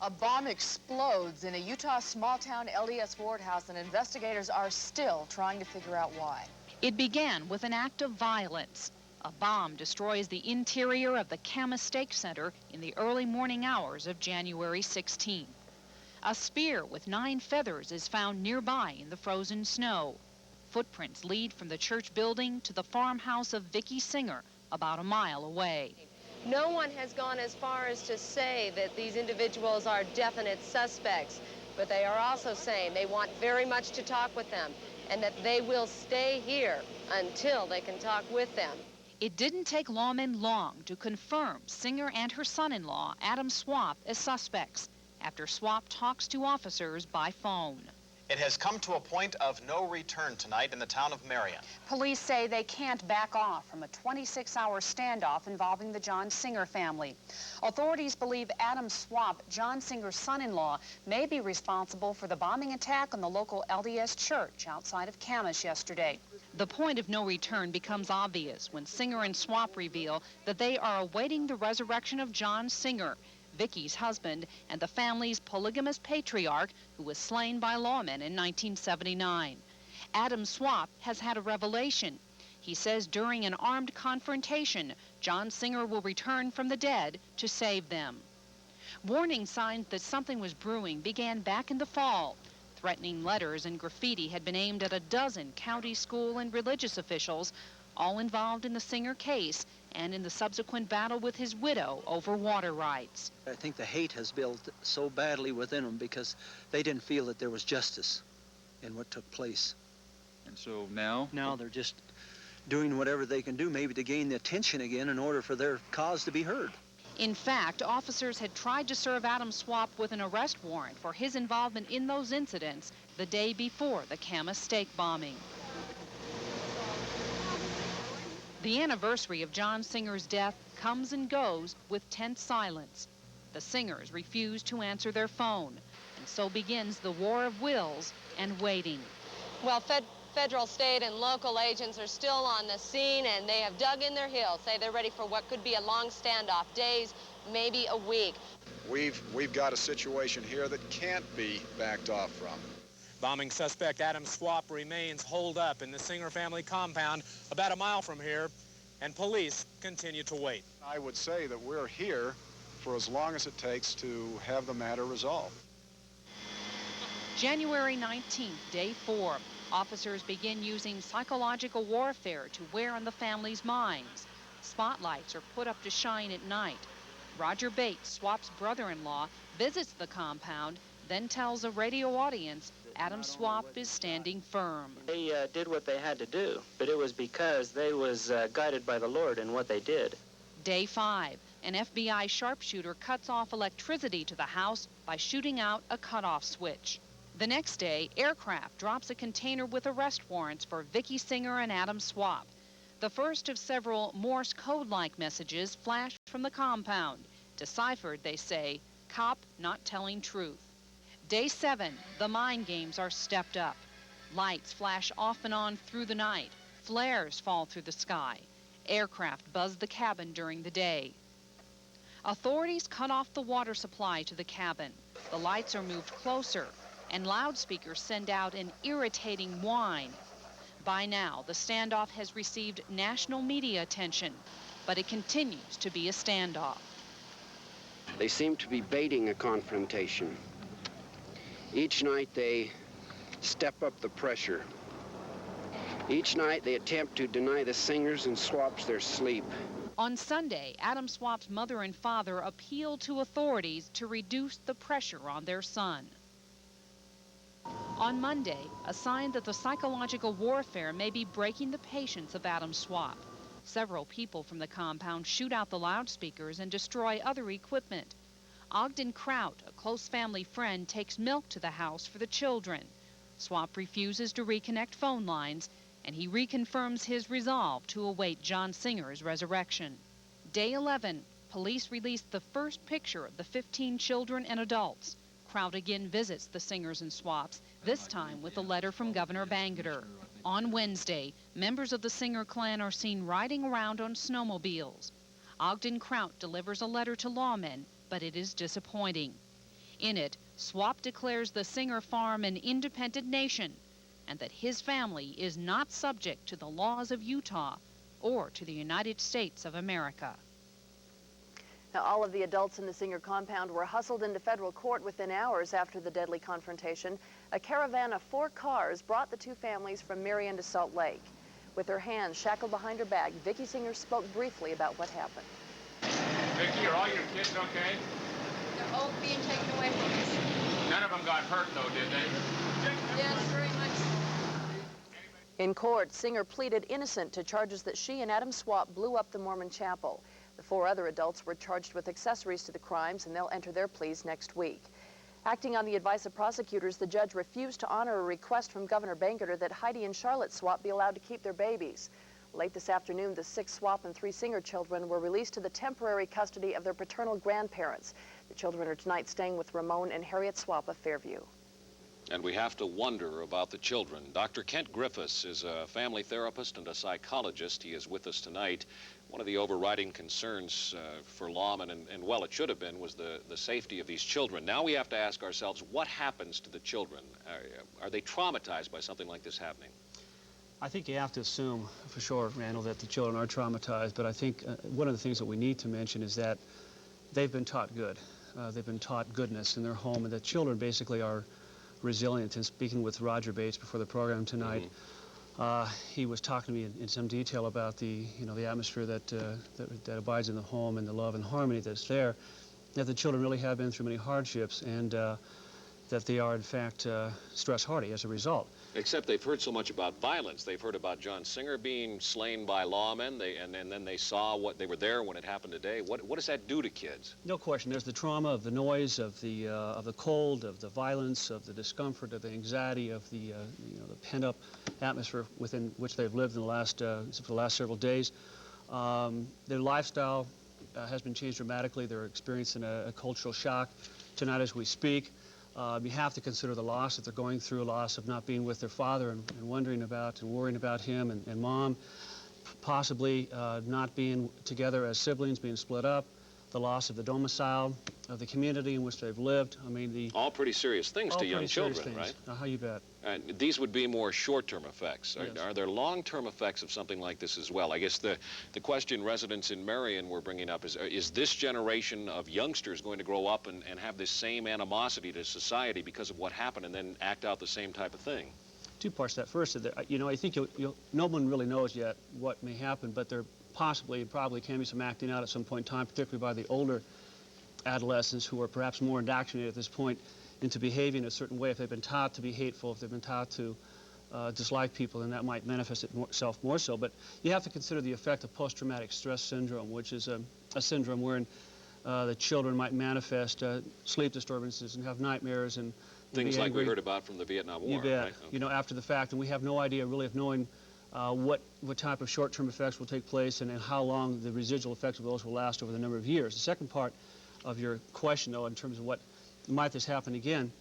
A bomb explodes in a Utah small-town LDS ward house, and investigators are still trying to figure out why. It began with an act of violence. A bomb destroys the interior of the Kama Stake Center in the early morning hours of January 16th. A spear with 9 feathers is found nearby in the frozen snow. Footprints lead from the church building to the farmhouse of Vicki Singer, about a mile away. No one has gone as far as to say that these individuals are definite suspects, but they are also saying they want very much to talk with them and that they will stay here until they can talk with them. It didn't take lawmen long to confirm Singer and her son-in-law, Adam Swap, as suspects after Swap talks to officers by phone. It has come to a point of no return tonight in the town of Marion. Police say they can't back off from a 26-hour standoff involving the John Singer family. Authorities believe Adam Swap, John Singer's son-in-law, may be responsible for the bombing attack on the local LDS church outside of Camas yesterday. The point of no return becomes obvious when Singer and Swap reveal that they are awaiting the resurrection of John Singer, Vicki's husband, and the family's polygamous patriarch who was slain by lawmen in 1979. Adam Swap has had a revelation. He says during an armed confrontation, John Singer will return from the dead to save them. Warning signs that something was brewing began back in the fall. Threatening letters and graffiti had been aimed at a dozen county, school, and religious officials, all involved in the Singer case and in the subsequent battle with his widow over water rights. I think the hate has built so badly within them because they didn't feel that there was justice in what took place. And so now? Now they're just doing whatever they can do, maybe to gain the attention again in order for their cause to be heard. In fact, officers had tried to serve Adam Swap with an arrest warrant for his involvement in those incidents the day before the Kama Stake bombing. The anniversary of John Singer's death comes and goes with tense silence. The Singers refuse to answer their phone, and so begins the war of wills and waiting. Well, federal, state, and local agents are still on the scene, and they have dug in their heels. Say they're ready for what could be a long standoff, days, maybe a week. We've got a situation here that can't be backed off from. Bombing suspect Adam Swap remains holed up in the Singer family compound about a mile from here, and police continue to wait. I would say that we're here for as long as it takes to have the matter resolved. January 19th, day 4. Officers begin using psychological warfare to wear on the family's minds. Spotlights are put up to shine at night. Roger Bates, Swap's brother-in-law, visits the compound, then tells a radio audience Adam Swap is standing firm. They did what they had to do, but it was because they was guided by the Lord in what they did. Day 5. An FBI sharpshooter cuts off electricity to the house by shooting out a cutoff switch. The next day, aircraft drops a container with arrest warrants for Vicki Singer and Adam Swap. The first of several Morse code-like messages flashed from the compound. Deciphered, they say, cop not telling truth. Day 7, the mind games are stepped up. Lights flash off and on through the night. Flares fall through the sky. Aircraft buzz the cabin during the day. Authorities cut off the water supply to the cabin. The lights are moved closer, and loudspeakers send out an irritating whine. By now, the standoff has received national media attention, but it continues to be a standoff. They seem to be baiting a confrontation. Each night they step up the pressure. Each night they attempt to deny the Singers and Swaps their sleep. On Sunday, Adam Swap's mother and father appealed to authorities to reduce the pressure on their son. On Monday, a sign that the psychological warfare may be breaking the patience of Adam Swap. Several people from the compound shoot out the loudspeakers and destroy other equipment. Ogden Kraut, a close family friend, takes milk to the house for the children. Swap refuses to reconnect phone lines, and he reconfirms his resolve to await John Singer's resurrection. Day 11, police released the first picture of the 15 children and adults. Kraut again visits the Singers and Swaps, this time with a letter from Governor Bangerter. On Wednesday, members of the Singer clan are seen riding around on snowmobiles. Ogden Kraut delivers a letter to lawmen, but it is disappointing. In it, Swap declares the Singer farm an independent nation and that his family is not subject to the laws of Utah or to the United States of America. Now, all of the adults in the Singer compound were hustled into federal court within hours after the deadly confrontation. A caravan of 4 cars brought the 2 families from Marion to Salt Lake. With her hands shackled behind her back, Vicki Singer spoke briefly about what happened. Vicki, are all your kids okay? They're all being taken away from us. None of them got hurt, though, did they? Yes, very much. In court, Singer pleaded innocent to charges that she and Adam Swap blew up the Mormon chapel. The 4 other adults were charged with accessories to the crimes, and they'll enter their pleas next week. Acting on the advice of prosecutors, the judge refused to honor a request from Governor Bangerter that Heidi and Charlotte Swap be allowed to keep their babies. Late this afternoon, the 6 Swap and 3 Singer children were released to the temporary custody of their paternal grandparents. The children are tonight staying with Ramon and Harriet Swap of Fairview. And we have to wonder about the children. Dr. Kent Griffiths is a family therapist and a psychologist. He is with us tonight. One of the overriding concerns for lawmen, and well, it should have been, was the safety of these children. Now we have to ask ourselves, what happens to the children? Are they traumatized by something like this happening? I think you have to assume for sure, Randall, that the children are traumatized, but I think one of the things that we need to mention is that they've been taught good. They've been taught goodness in their home, and the children basically are resilient. And speaking with Roger Bates before the program tonight, he was talking to me in some detail about the atmosphere that abides in the home and the love and harmony that's there, that the children really have been through many hardships, and that they are in fact stress hardy as a result. Except they've heard so much about violence. They've heard about John Singer being slain by lawmen, and then they saw what they were there when it happened today. What does that do to kids? No question. There's the trauma of the noise, of the cold, of the violence, of the discomfort, of the anxiety, of the the pent-up atmosphere within which they've lived in the last several days. Their lifestyle has been changed dramatically. They're experiencing a cultural shock tonight as we speak. You have to consider the loss that they're going through, a loss of not being with their father and wondering about and worrying about him and mom, possibly not being together as siblings, being split up, the loss of the domicile, of the community in which they've lived. I mean, all pretty serious things to young children, right? How you bet. These would be more short-term effects. Yes. Are there long-term effects of something like this as well? I guess the question residents in Marion were bringing up is this generation of youngsters going to grow up and have this same animosity to society because of what happened and then act out the same type of thing? 2 parts to that. First, I think no one really knows yet what may happen, but there probably can be some acting out at some point in time, particularly by the older adolescents who are perhaps more indoctrinated at this point into behaving a certain way. If they've been taught to be hateful, if they've been taught to dislike people, then that might manifest itself more so. But you have to consider the effect of post-traumatic stress syndrome, which is a syndrome wherein the children might manifest sleep disturbances and have nightmares and things like we heard about from the Vietnam War. You bet. Right? Okay. After the fact, and we have no idea really of knowing what type of short-term effects will take place and how long the residual effects of those will last over the number of years. The second part of your question, though, in terms of what might this happen again,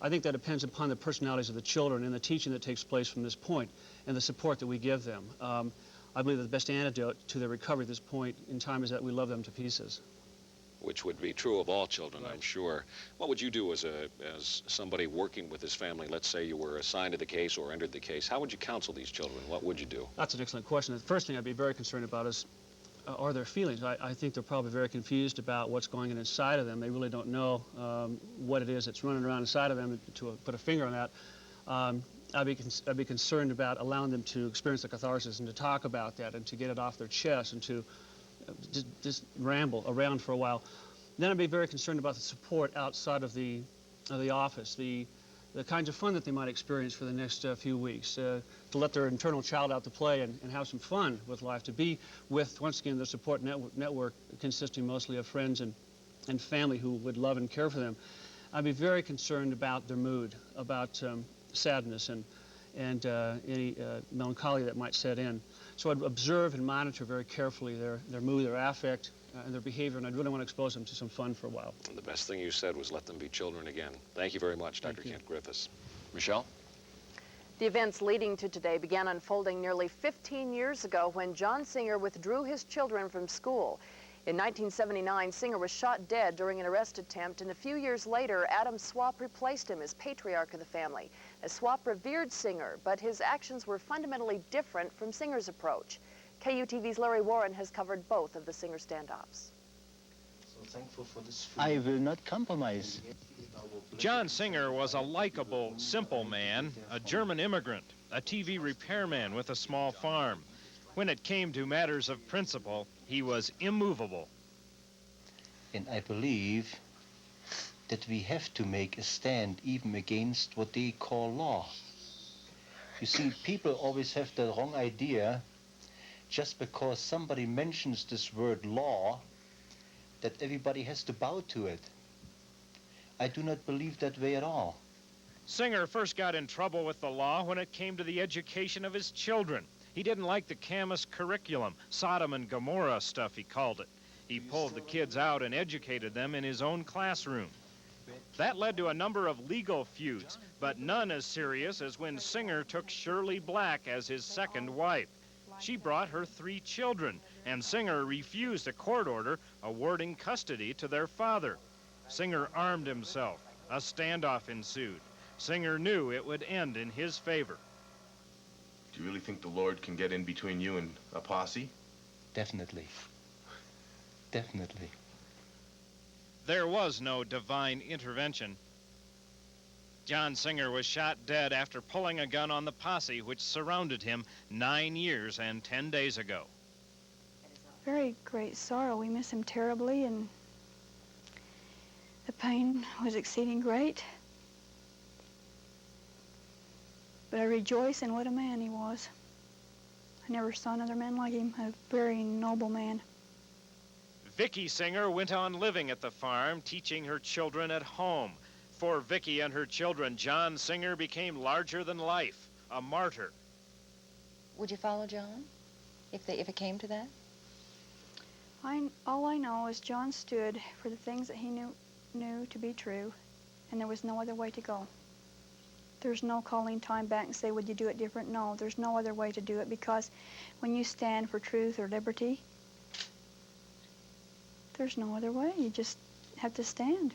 I think that depends upon the personalities of the children and the teaching that takes place from this point and the support that we give them. I believe that the best antidote to their recovery at this point in time is that we love them to pieces. Which would be true of all children, right. I'm sure. What would you do as somebody working with this family? Let's say you were assigned to the case or entered the case. How would you counsel these children? What would you do? That's an excellent question. The first thing I'd be very concerned about is are their feelings. I think they're probably very confused about what's going on inside of them. They really don't know what it is that's running around inside of them. To put a finger on that, I'd be concerned about allowing them to experience the catharsis and to talk about that and to get it off their chest and to just ramble around for a while. Then I'd be very concerned about the support outside of the office, the the kinds of fun that they might experience for the next few weeks, to let their internal child out to play and have some fun with life, to be with, once again, the support network consisting mostly of friends and family who would love and care for them. I'd be very concerned about their mood, about sadness and any melancholy that might set in. So I'd observe and monitor very carefully their mood, their affect, and their behavior, and I'd really want to expose them to some fun for a while. And the best thing you said was let them be children again. Thank you very much, Dr. Kent Griffiths. Michelle? The events leading to today began unfolding nearly 15 years ago when John Singer withdrew his children from school. In 1979, Singer was shot dead during an arrest attempt, and a few years later, Adam Swap replaced him as patriarch of the family. As Swap revered Singer, but his actions were fundamentally different from Singer's approach. KUTV's Larry Warren has covered both of the Singer standoffs. I will not compromise. John Singer was a likable, simple man, a German immigrant, a TV repairman with a small farm. When it came to matters of principle, he was immovable. And I believe that we have to make a stand even against what they call law. You see, people always have the wrong idea just because somebody mentions this word law that everybody has to bow to it. I do not believe that way at all. Singer first got in trouble with the law when it came to the education of his children. He didn't like the Camus curriculum, Sodom and Gomorrah stuff, he called it. He pulled the kids out and educated them in his own classroom. That led to a number of legal feuds, but none as serious as when Singer took Shirley Black as his second wife. She brought her 3 children, and Singer refused a court order awarding custody to their father. Singer armed himself. A standoff ensued. Singer knew it would end in his favor. Do you really think the Lord can get in between you and a posse? Definitely. Definitely. There was no divine intervention. John Singer was shot dead after pulling a gun on the posse which surrounded him 9 years and 10 days ago. Very great sorrow. We miss him terribly, and the pain was exceeding great. But I rejoice in what a man he was. I never saw another man like him, a very noble man. Vicki Singer went on living at the farm, teaching her children at home. For Vicki and her children, John Singer became larger than life, a martyr. Would you follow John if it came to that? All I know is John stood for the things that he knew to be true, and there was no other way to go. There's no calling time back and say, would you do it different? No, there's no other way to do it, because when you stand for truth or liberty, there's no other way. You just have to stand.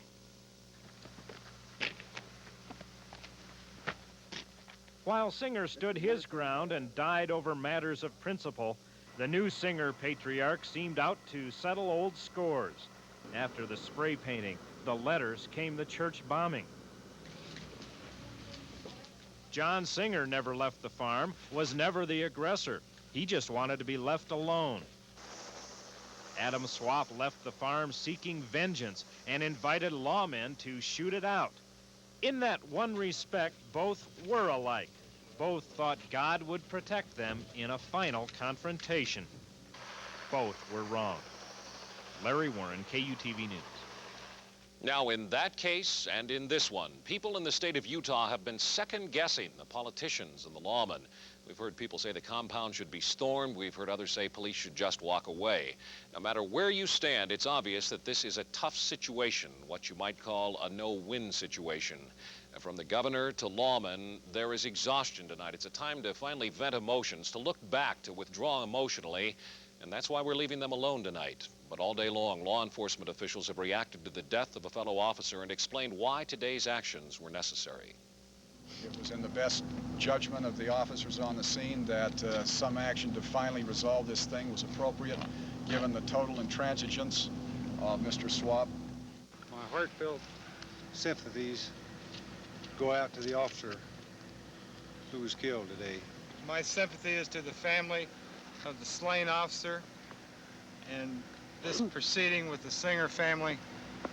While Singer stood his ground and died over matters of principle, the new Singer patriarch seemed out to settle old scores. After the spray painting, the letters, came the church bombing. John Singer never left the farm, was never the aggressor. He just wanted to be left alone. Adam Swap left the farm seeking vengeance and invited lawmen to shoot it out. In that one respect, both were alike. Both thought God would protect them in a final confrontation. Both were wrong. Larry Warren, KUTV News. Now, in that case and in this one, people in the state of Utah have been second-guessing the politicians and the lawmen. We've heard people say the compound should be stormed. We've heard others say police should just walk away. No matter where you stand, it's obvious that this is a tough situation, what you might call a no-win situation. From the governor to lawmen, there is exhaustion tonight. It's a time to finally vent emotions, to look back, to withdraw emotionally, and that's why we're leaving them alone tonight. But all day long, law enforcement officials have reacted to the death of a fellow officer and explained why today's actions were necessary. It was in the best judgment of the officers on the scene that some action to finally resolve this thing was appropriate, given the total intransigence of Mr. Swap. My heartfelt sympathies go out to the officer who was killed today. My sympathy is to the family of the slain officer, and this proceeding with the Singer family,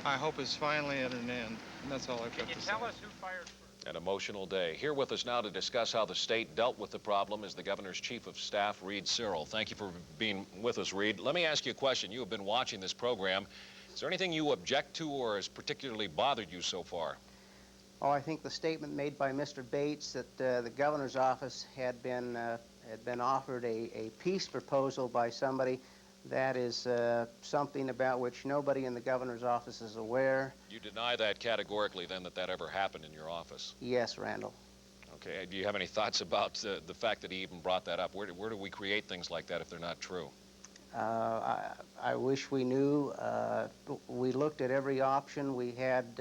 I hope, is finally at an end. And that's all I've got to say. Can you tell us who fired first? An emotional day. Here with us now to discuss how the state dealt with the problem is the governor's chief of staff, Reed Cyril. Thank you for being with us, Reed. Let me ask you a question. You have been watching this program. Is there anything you object to or has particularly bothered you so far? Oh, I think the statement made by Mr. Bates that the governor's office had been offered a peace proposal by somebody, that is something about which nobody in the governor's office is aware. You deny that categorically, then, that ever happened in your office? Yes, Randall. Okay. Do you have any thoughts about the fact that he even brought that up? Where do we create things like that if they're not true? I wish we knew. We looked at every option. We had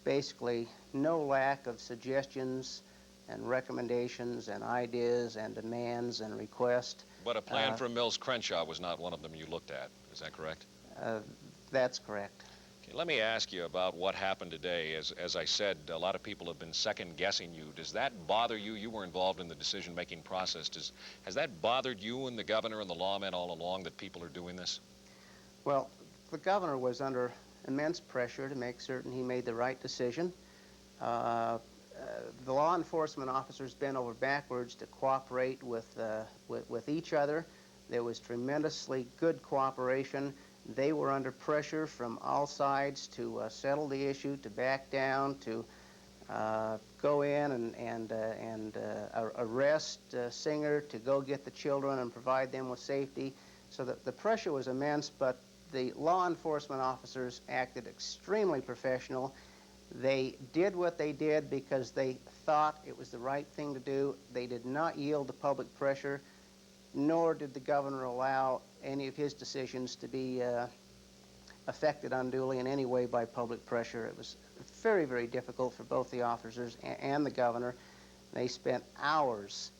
basically no lack of suggestions and recommendations and ideas and demands and requests. But a plan for Mills Crenshaw was not one of them you looked at. Is that correct? That's correct. Okay, let me ask you about what happened today. As I said, a lot of people have been second-guessing you. Does that bother you? You were involved in the decision-making process. Has that bothered you and the governor and the lawmen all along that people are doing this? Well, the governor was under immense pressure to make certain he made the right decision. The law enforcement officers bent over backwards to cooperate with each other. There was tremendously good cooperation. They were under pressure from all sides to settle the issue, to back down, to go in and arrest Singer, to go get the children and provide them with safety. So that the pressure was immense, but the law enforcement officers acted extremely professional. They did what they did because they thought it was the right thing to do. They did not yield to public pressure, nor did the governor allow any of his decisions to be affected unduly in any way by public pressure. It was very, very difficult for both the officers and the governor. They spent hours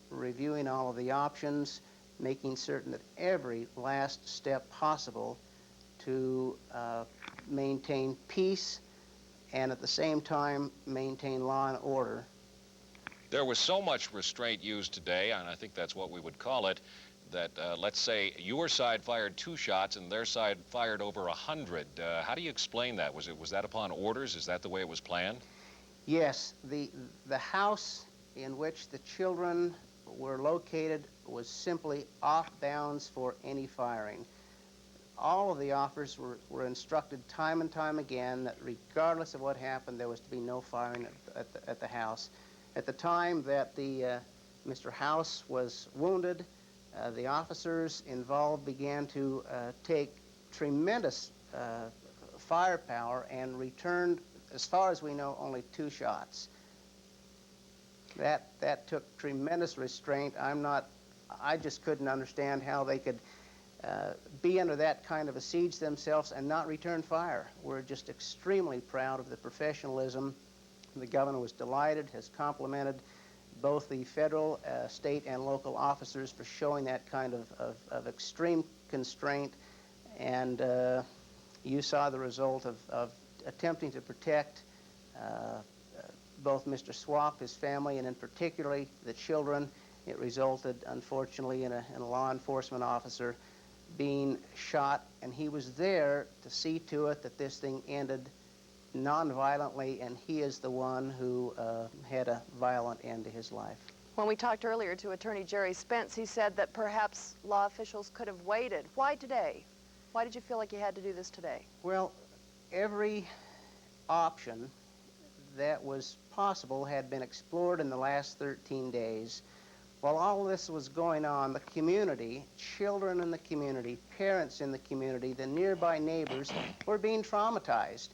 reviewing all of the options, making certain that every last step possible to maintain peace and at the same time maintain law and order. There was so much restraint used today, and I think that's what we would call it, that let's say your side fired 2 shots and their side fired over 100. How do you explain that? Was that upon orders? Is that the way it was planned? Yes, the house in which the children were located was simply off bounds for any firing. All of the officers were instructed time and time again that regardless of what happened, there was to be no firing at the house. At the time that Mr. House was wounded, the officers involved began to take tremendous firepower and returned, as far as we know, only 2 shots. That took tremendous restraint. I just couldn't understand how they could be under that kind of a siege themselves and not return fire. We're just extremely proud of the professionalism. The governor was delighted, has complimented both the federal, state, and local officers for showing that kind of extreme constraint. And you saw the result of attempting to protect both Mr. Swap, his family, and in particularly the children. It resulted, unfortunately, in a law enforcement officer being shot, and he was there to see to it that this thing ended non-violently, and he is the one who had a violent end to his life. When we talked earlier to Attorney Jerry Spence, he said that perhaps law officials could have waited. Why today? Why did you feel like you had to do this today? Well, every option that was possible had been explored in the last 13 days. While all this was going on, the community, children in the community, parents in the community, the nearby neighbors were being traumatized.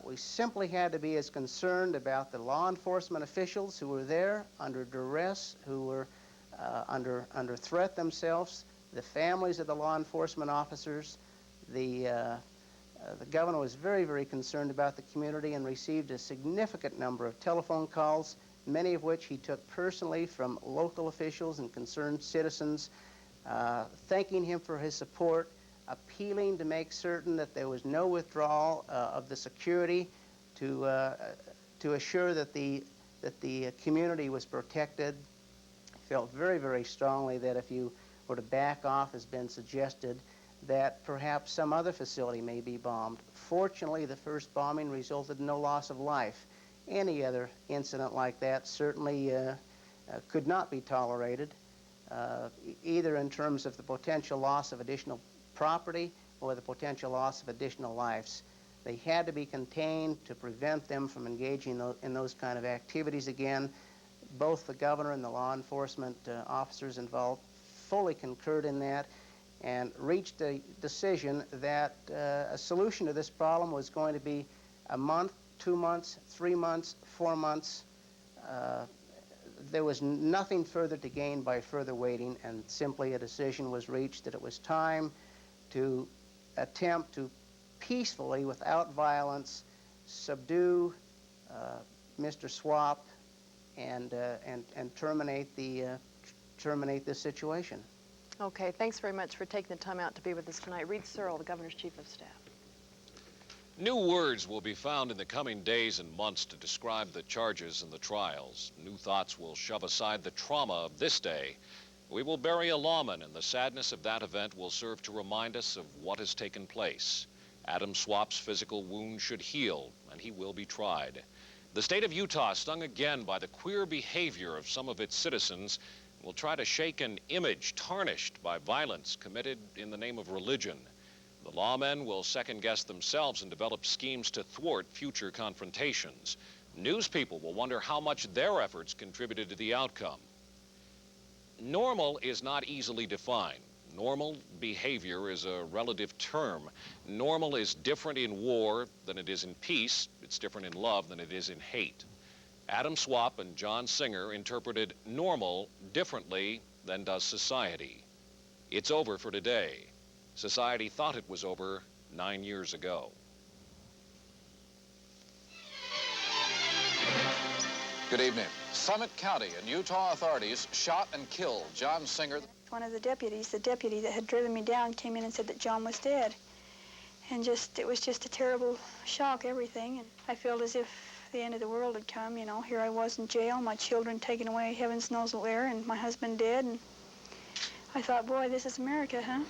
We simply had to be as concerned about the law enforcement officials who were there under duress, who were under threat themselves, the families of the law enforcement officers. The governor was very, very concerned about the community and received a significant number of telephone calls, many of which he took personally from local officials and concerned citizens, thanking him for his support, appealing to make certain that there was no withdrawal of the security, to assure that the community was protected. He felt very, very strongly that if you were to back off, as been suggested, that perhaps some other facility may be bombed. Fortunately, the first bombing resulted in no loss of life. Any other incident like that certainly could not be tolerated, either in terms of the potential loss of additional property or the potential loss of additional lives. They had to be contained to prevent them from engaging in those kind of activities again. Both the governor and the law enforcement officers involved fully concurred in that and reached a decision that a solution to this problem was going to be a month, 2 months, 3 months, 4 months. There was nothing further to gain by further waiting, and simply a decision was reached that it was time to attempt to peacefully, without violence, subdue Mr. Swap and terminate this situation. Okay, thanks very much for taking the time out to be with us tonight. Reed Searle, the Governor's Chief of Staff. New words will be found in the coming days and months to describe the charges and the trials. New thoughts will shove aside the trauma of this day. We will bury a lawman, and the sadness of that event will serve to remind us of what has taken place. Adam Swap's physical wound should heal, and he will be tried. The state of Utah, stung again by the queer behavior of some of its citizens, will try to shake an image tarnished by violence committed in the name of religion. The lawmen will second-guess themselves and develop schemes to thwart future confrontations. News people will wonder how much their efforts contributed to the outcome. Normal is not easily defined. Normal behavior is a relative term. Normal is different in war than it is in peace. It's different in love than it is in hate. Adam Swap and John Singer interpreted normal differently than does society. It's over for today. Society thought it was over 9 years ago. Good evening. Summit County and Utah authorities shot and killed John Singer. One of the deputy that had driven me down, came in and said that John was dead. And it was just a terrible shock, everything. And I felt as if the end of the world had come, you know. Here I was in jail, my children taken away, heavens knows where, and my husband dead. And I thought, boy, this is America, huh?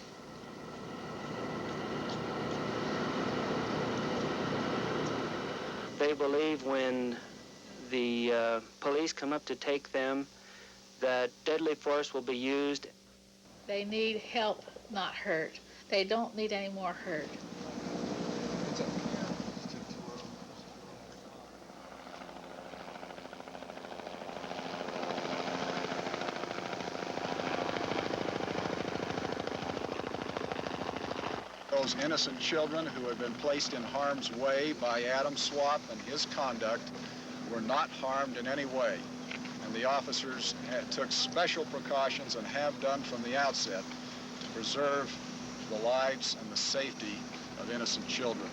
They believe when the police come up to take them that deadly force will be used. They need help, not hurt. They don't need any more hurt. Those innocent children who have been placed in harm's way by Adam Swap and his conduct were not harmed in any way. And the officers took special precautions and have done from the outset to preserve the lives and the safety of innocent children.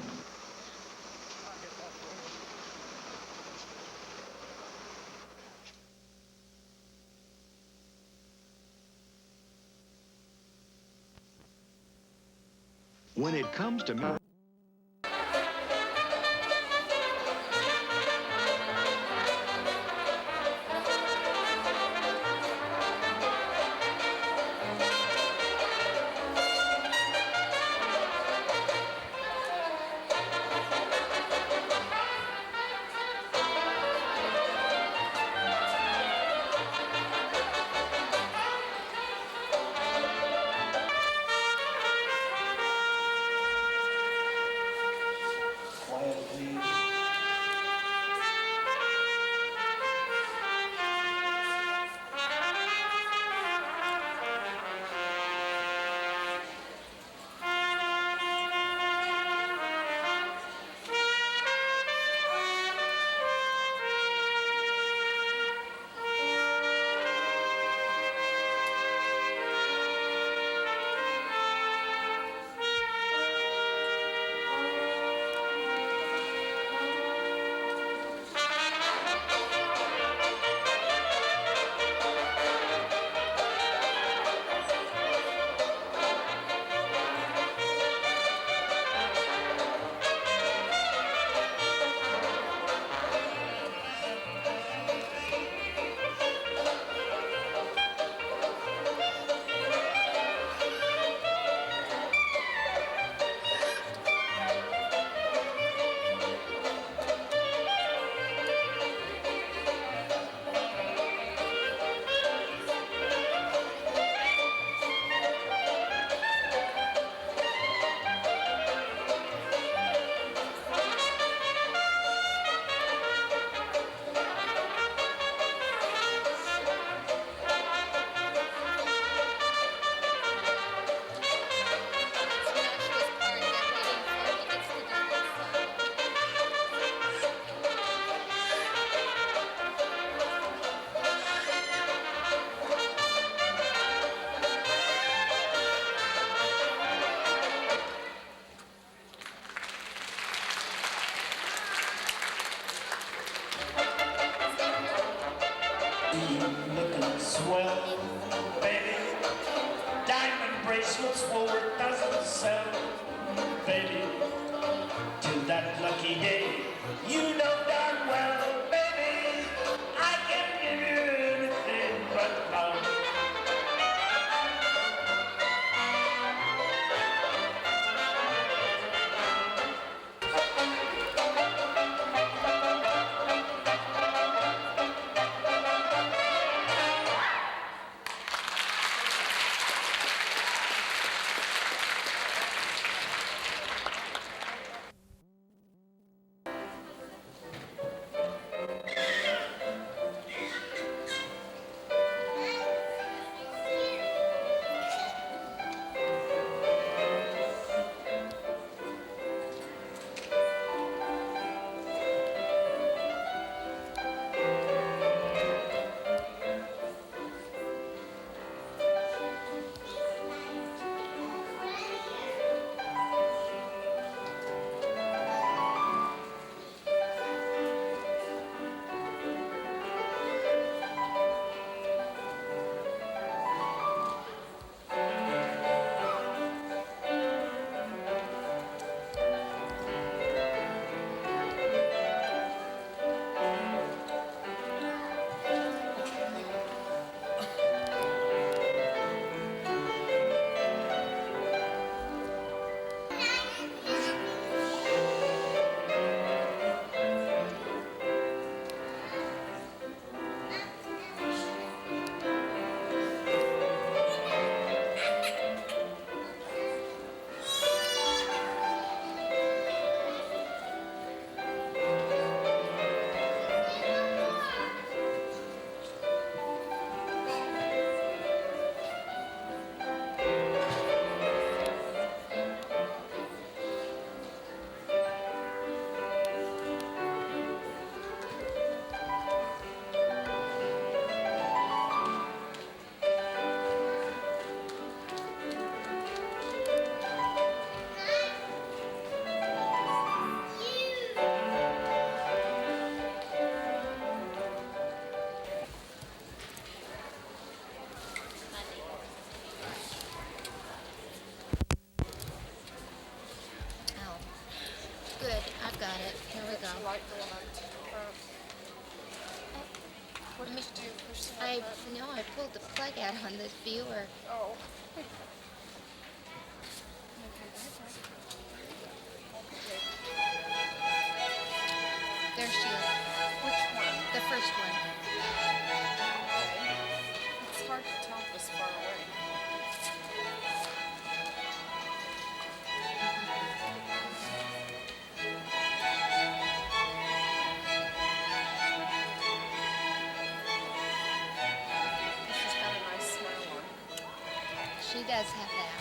When it comes to music, looking swell, baby. Diamond bracelets Woolworth doesn't sell, baby. Till that lucky day, you know darn well, baby, I can give you anything but love. Good, I've got it. Here we go. What did you do? Push the I button? know I pulled the plug out on the viewer. Oh. There she is. Which one? The first one. It's hard to tell this far away. She's got a nice smile on. She does have that.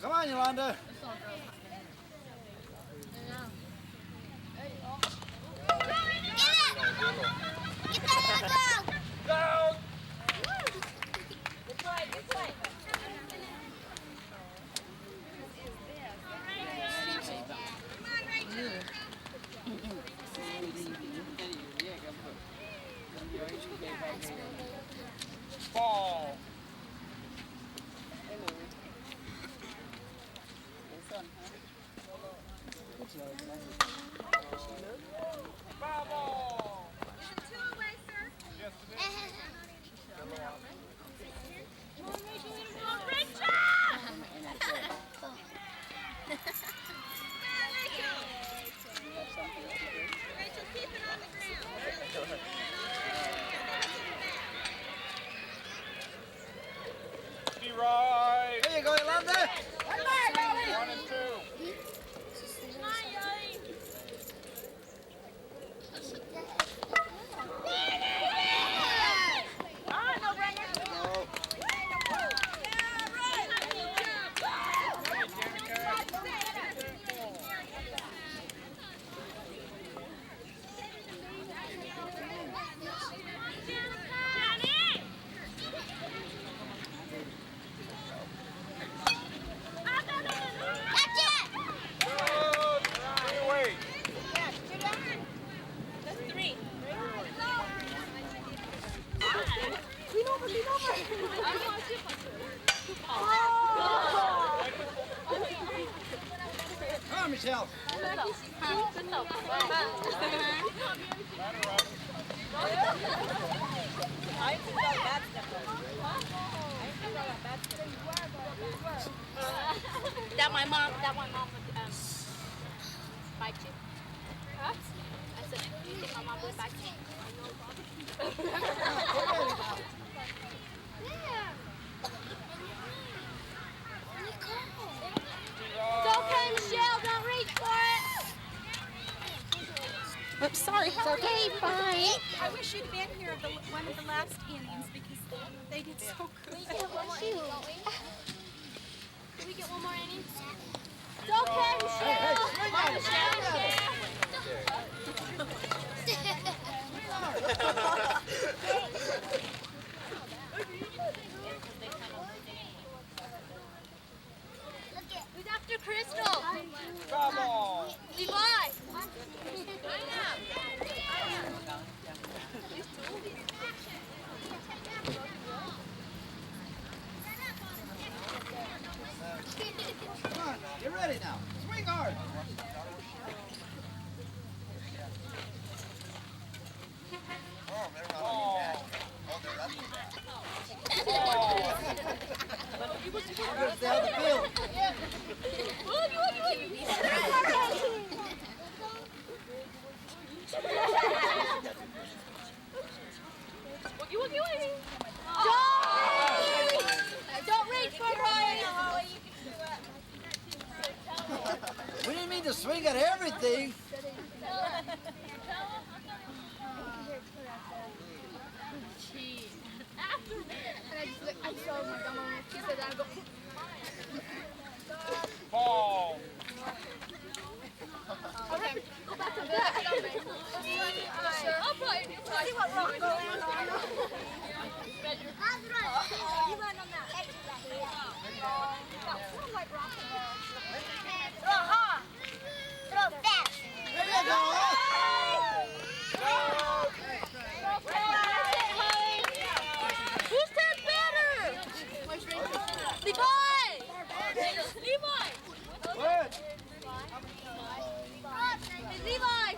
Come on, Yolanda. Ball. Right. There you go, Yolanda. One and two. Come on, Michelle. That my mom would bite you. Huh? I said, do you think my mom would bite you? It's okay, Michelle. Don't reach for it. Oops, sorry. It's okay, fine. I wish you'd been here one of the last innings because they did so good. Do we get one more inning? It's okay, Michelle. Hey, Come on, Michelle. Who's after Crystal? Bravo. Levi. Come on, get ready now. Swing hard. Here's the other field. Don't reach for it, Ryan. We didn't mean to swing at everything. Ball. Okay, go back to that. I'll probably see what rock go land on. You land on that. That like rock. Throw hard. Throw fast. There you go. Who's that better? Levi! Levi! Good. Levi!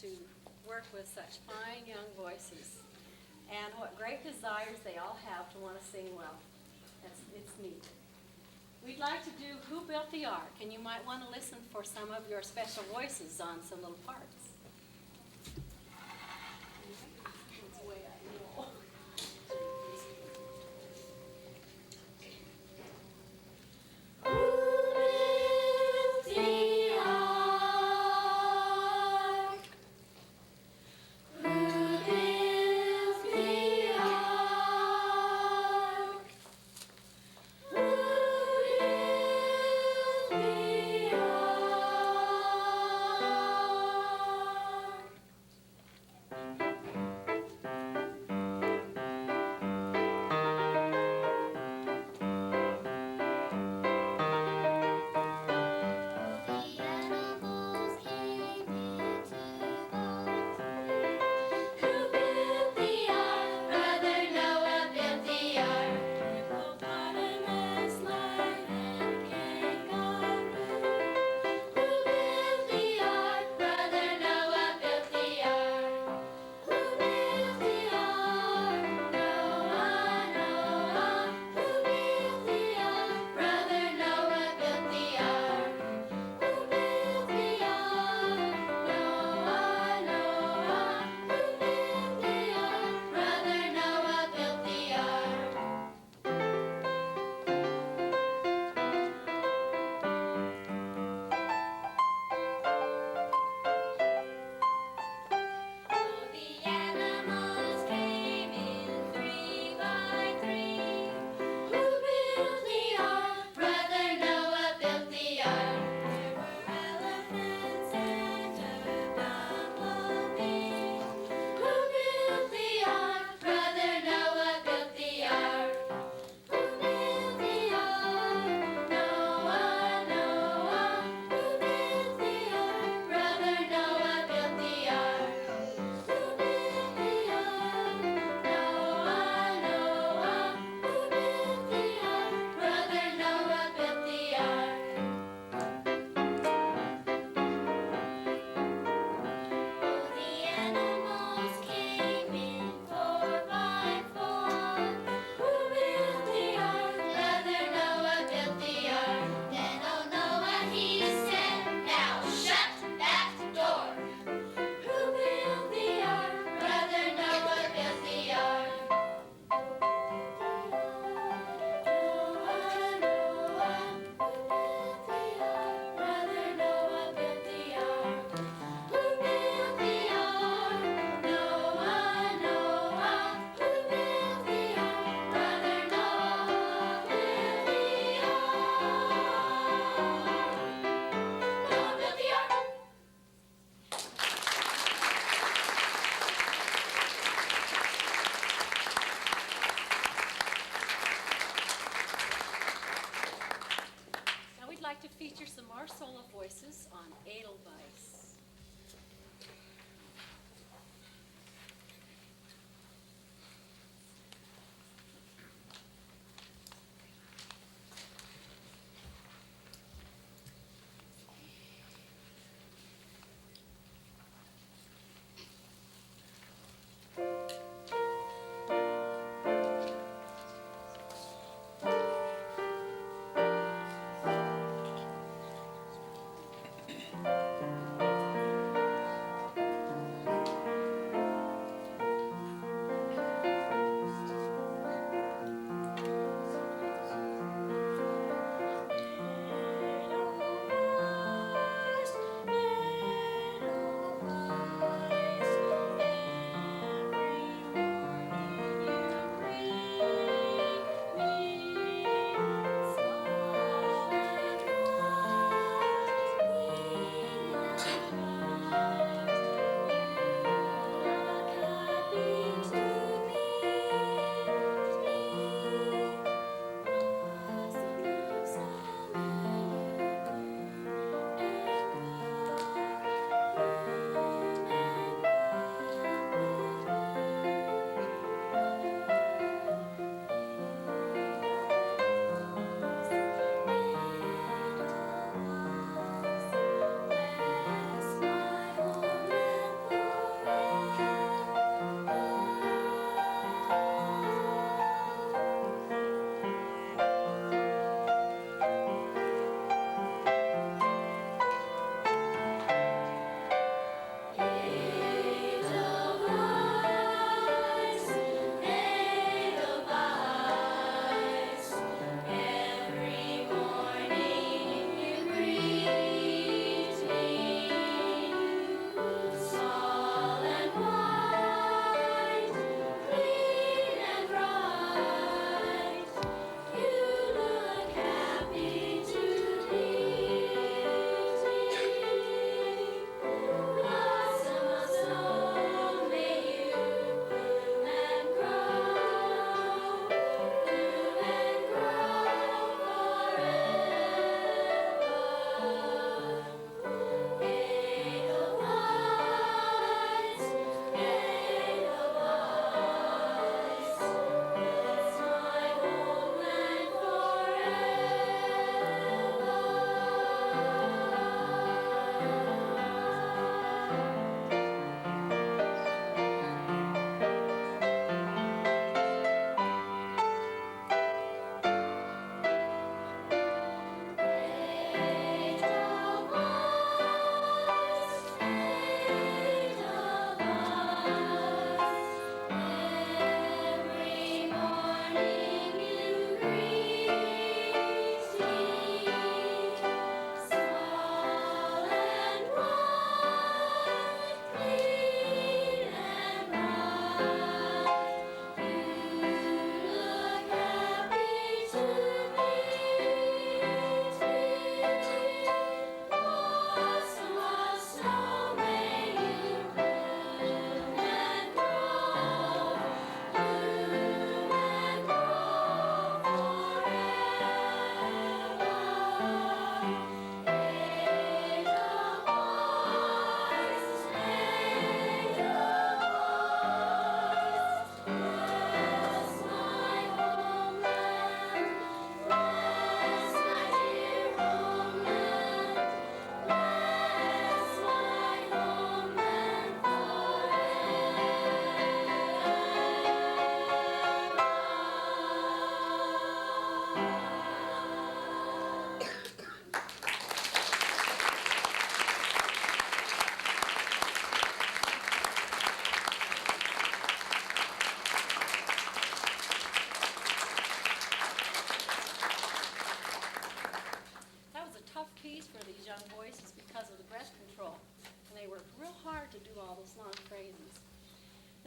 to work with such fine young voices. And what great desires they all have to want to sing well. It's neat. We'd like to do Who Built the Ark? And you might want to listen for some of your special voices on some little parts. It's way up low.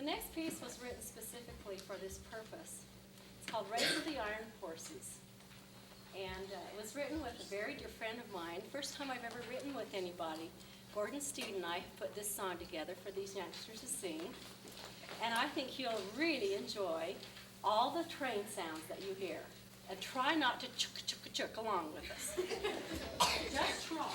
next piece was written specifically for this purpose. It's called Race of the Iron Horses. And it was written with a very dear friend of mine. First time I've ever written with anybody. Gordon Steed and I have put this song together for these youngsters to sing. And I think you'll really enjoy all the train sounds that you hear. And try not to chuk along with us. Just try.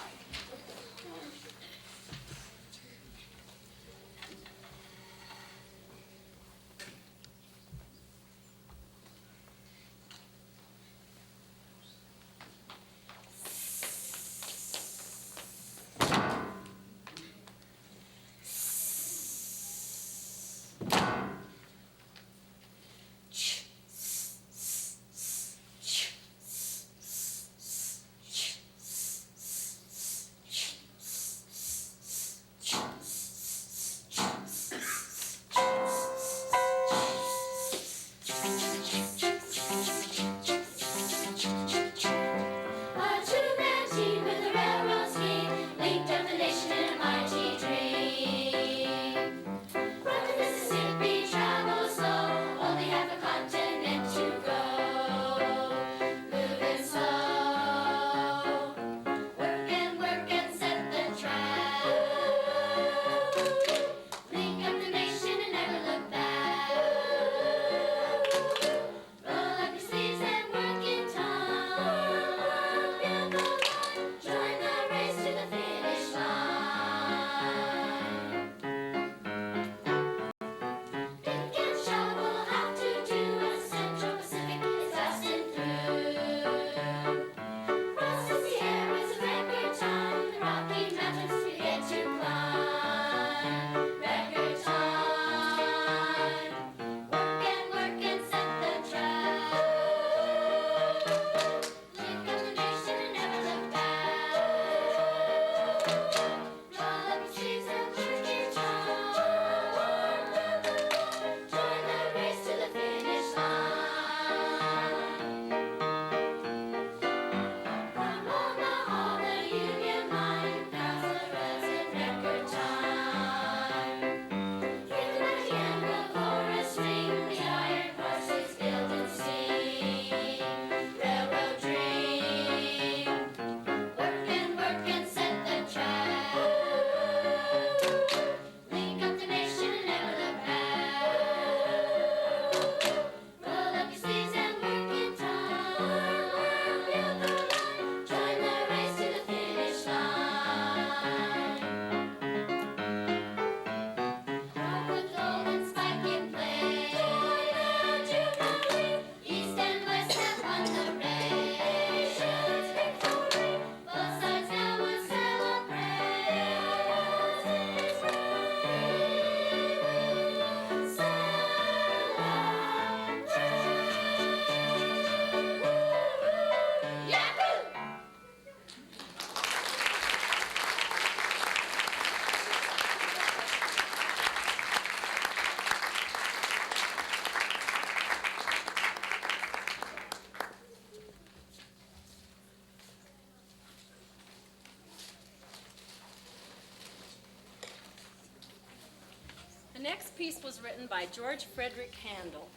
The next piece was written by George Frederick Handel.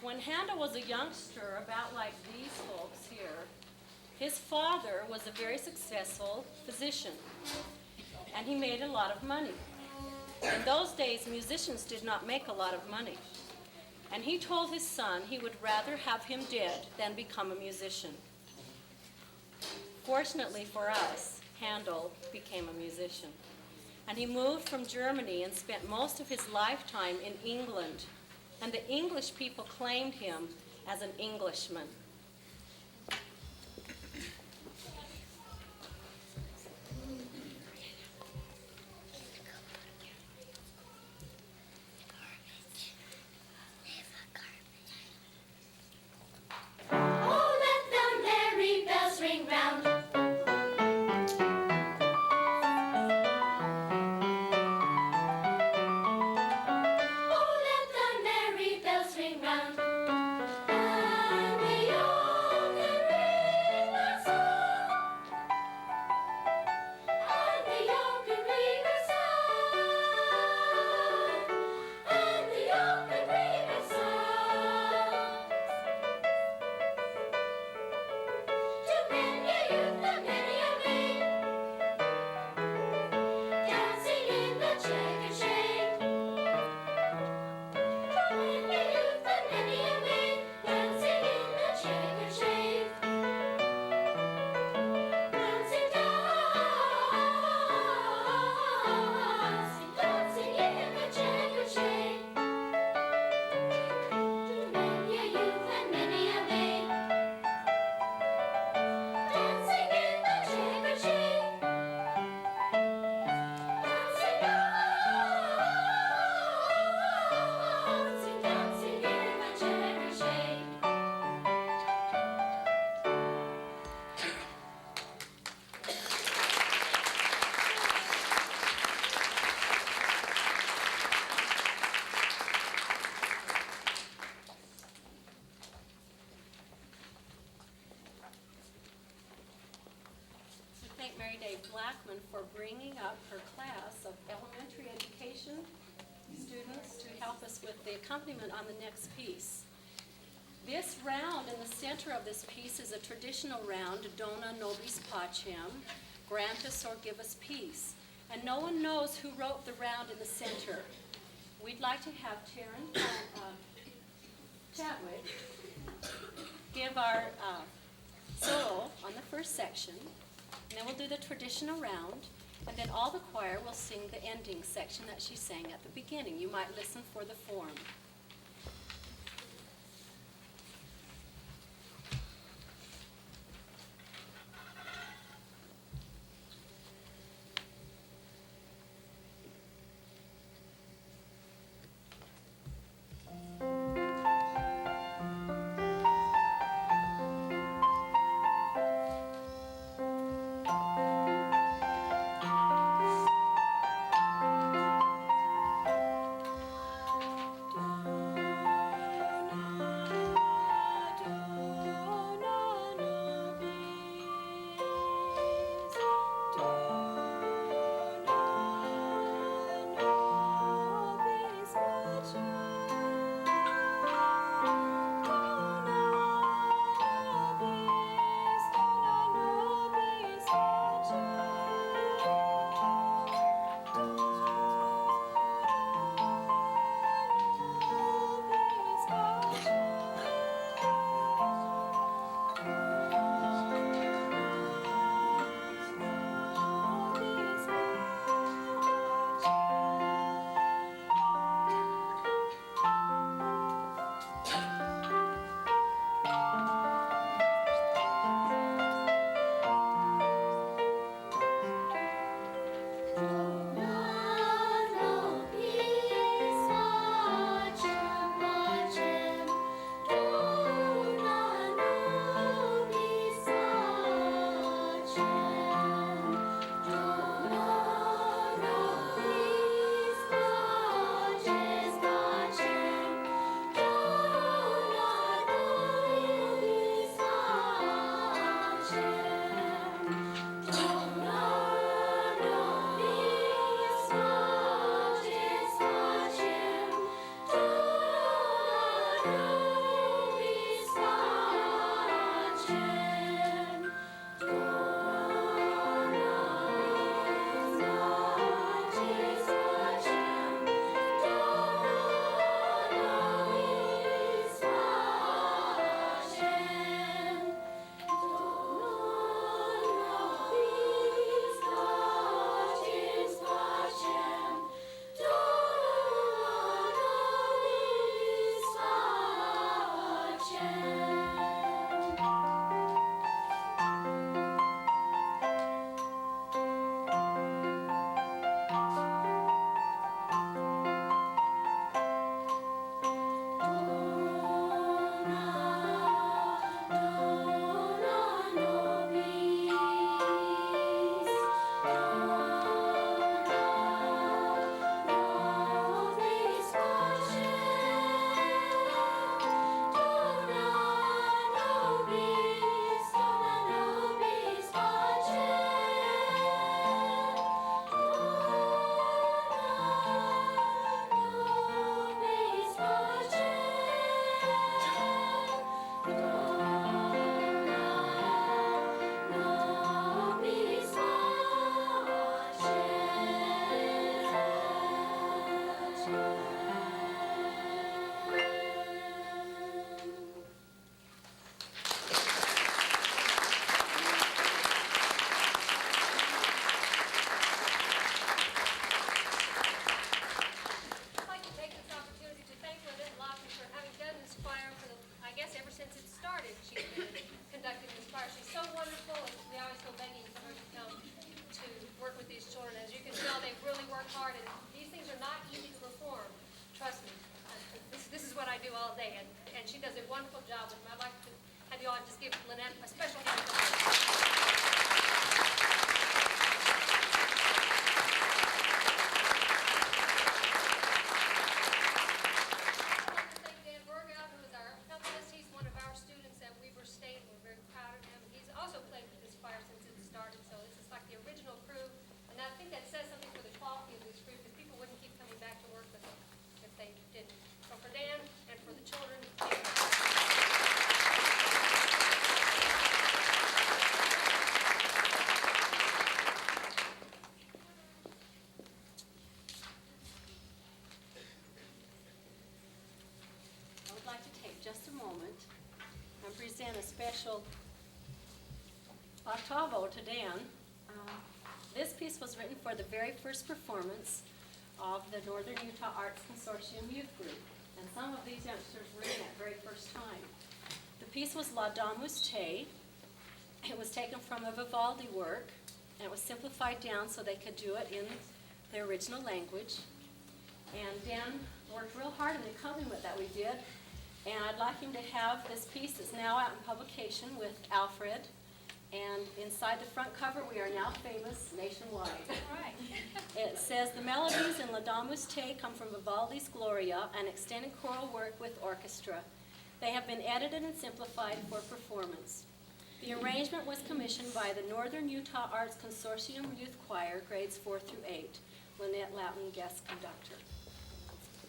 When Handel was a youngster, about like these folks here, his father was a very successful physician, and he made a lot of money. In those days, musicians did not make a lot of money, and he told his son he would rather have him dead than become a musician. Fortunately for us, Handel became a musician. And he moved from Germany and spent most of his lifetime in England. And the English people claimed him as an Englishman. Oh, let the merry bells ring round. Oh, let the merry bells ring round. And we Blackman for bringing up her class of elementary education students to help us with the accompaniment on the next piece. This round in the center of this piece is a traditional round, Dona Nobis Pacem, grant us or give us peace. And no one knows who wrote the round in the center. We'd like to have Taryn Chadwick give our solo on the first section, and then we'll do the traditional round, and then all the choir will sing the ending section that she sang at the beginning. You might listen for the form. State, and we're very proud of him. He's also played with this choir since it started, so this is like the original just a moment and present a special ottavo to Dan. This piece was written for the very first performance of the Northern Utah Arts Consortium Youth Group, and some of these youngsters were in that very first time. The piece was La Damus Te. It was taken from a Vivaldi work, and it was simplified down so they could do it in their original language. And Dan worked real hard on the accompaniment that we did, and I'd like him to have this piece that's now out in publication with Alfred. And inside the front cover, we are now famous nationwide. Right. It says, the melodies in La Damus Te come from Vivaldi's Gloria, an extended choral work with orchestra. They have been edited and simplified for performance. The arrangement was commissioned by the Northern Utah Arts Consortium Youth Choir, grades 4 through 8. Lynette Loudon, guest conductor.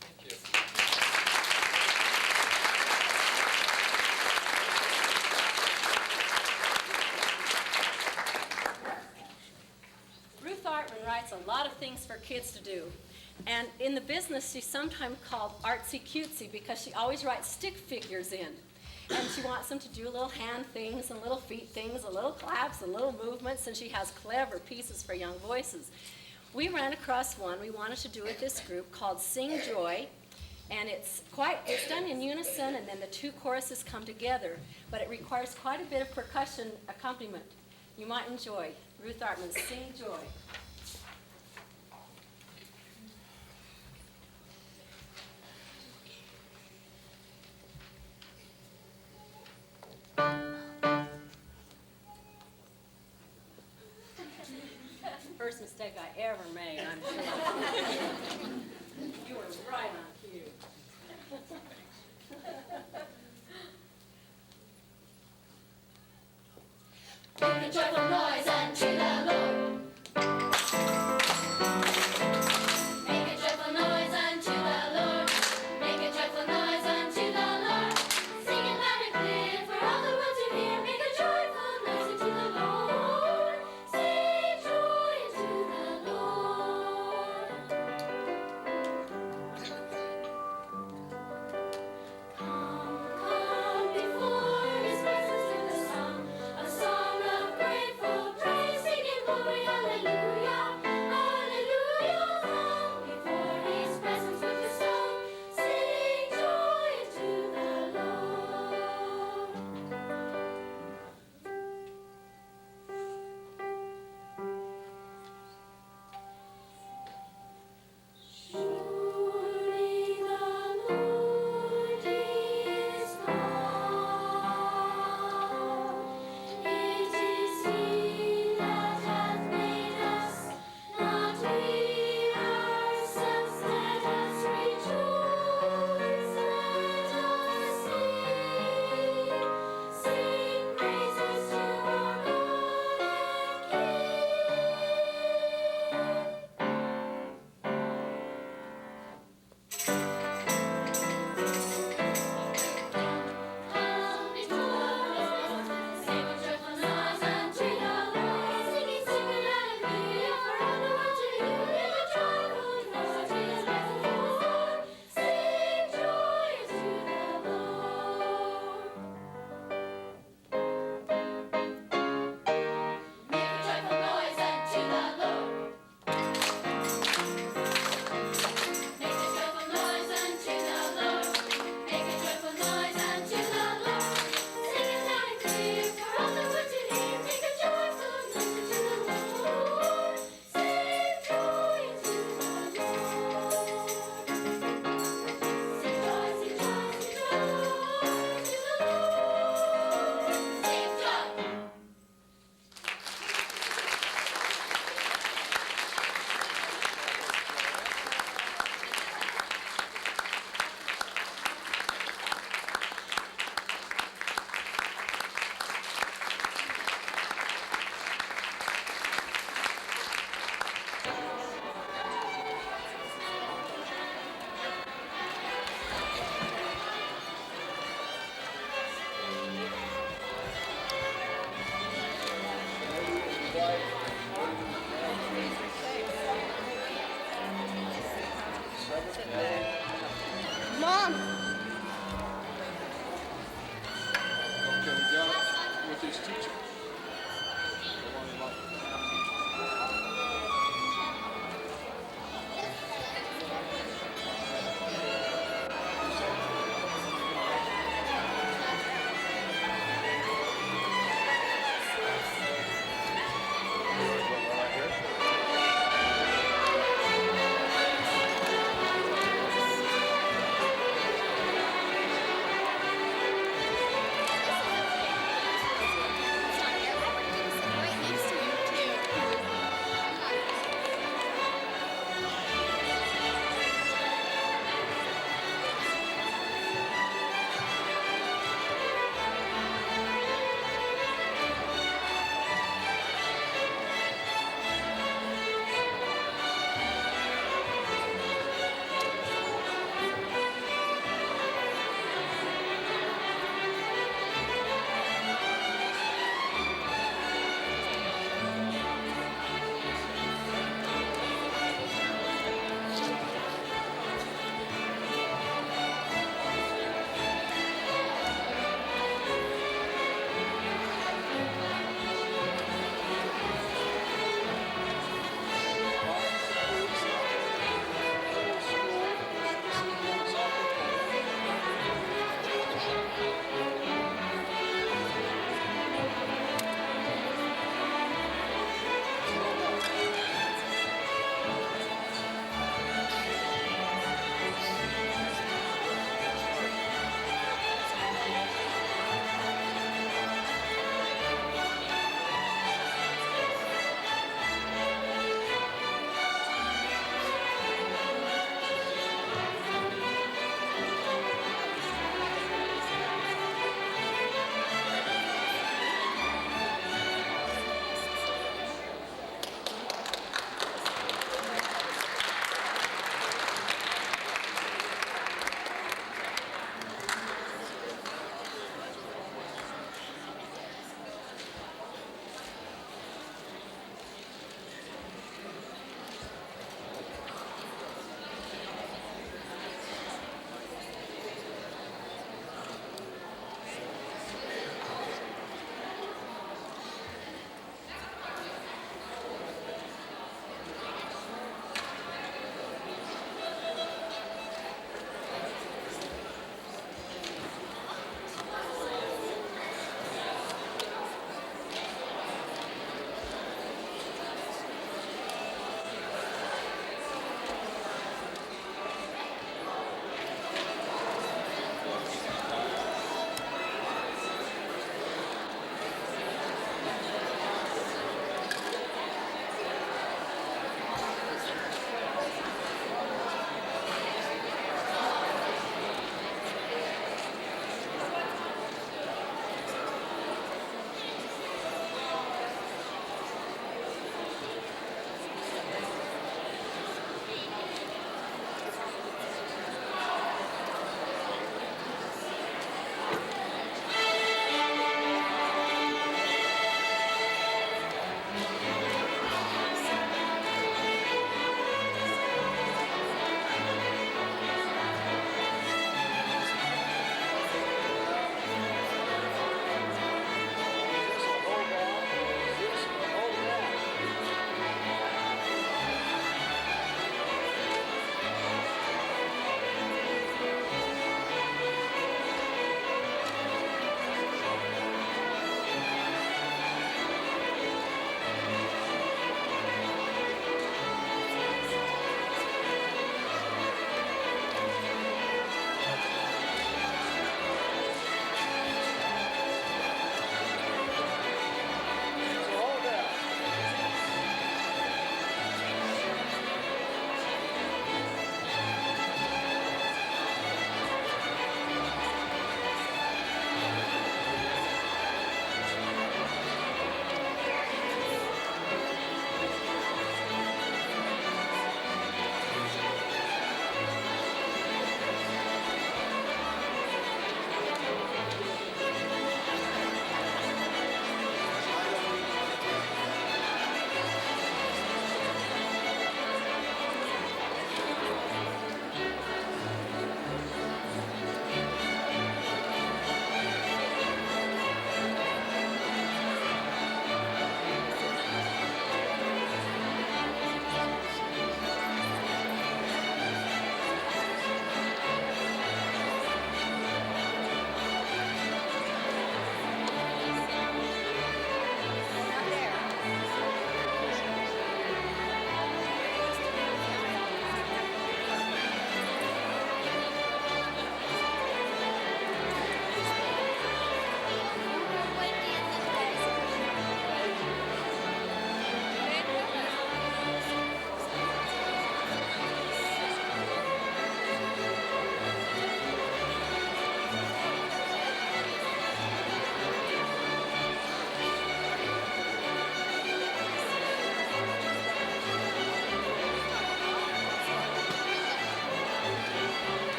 Thank you. Ruth Artman writes a lot of things for kids to do. And in the business, she's sometimes called artsy cutesy because she always writes stick figures in. And she wants them to do little hand things and little feet things and little claps and little movements, and she has clever pieces for young voices. We ran across one we wanted to do with this group called Sing Joy, and it's done in unison, and then the two choruses come together, but it requires quite a bit of percussion accompaniment. You might enjoy Ruth Artman's Sing Joy. First mistake I ever made, I'm sure. You were right on cue. Make a joyful noise unto the Lord. Make a joyful noise unto the Lord. Make a joyful noise unto the Lord. Sing it loud and clear for all the world to hear. Make a joyful noise unto the Lord. Sing joy unto the Lord. Come before His presence with a song of grateful praise, singing glory, hallelujah, hallelujah. Come before His presence with a song, sing joy to the Lord. Surely the Lord is come. It is He that hath made us, not we ourselves. Let us rejoice, let us sing praises to our God and Come before His presence, make a joyful noise unto the Lord. Singing, sing it loud and clear for all the world to hear. Make a joyful noise unto His presence, Lord. Sing joy to the Lord. Make a joyful noise unto the Lord. Make a joyful noise unto the Lord. Make a joyful noise unto the Lord. Sing it loud and clear for all the world to hear. Make a joyful noise unto the Lord. Sing joy to the Lord. Sing joy, sing joy, sing joy to the Lord. Sing joy. Mom! to church.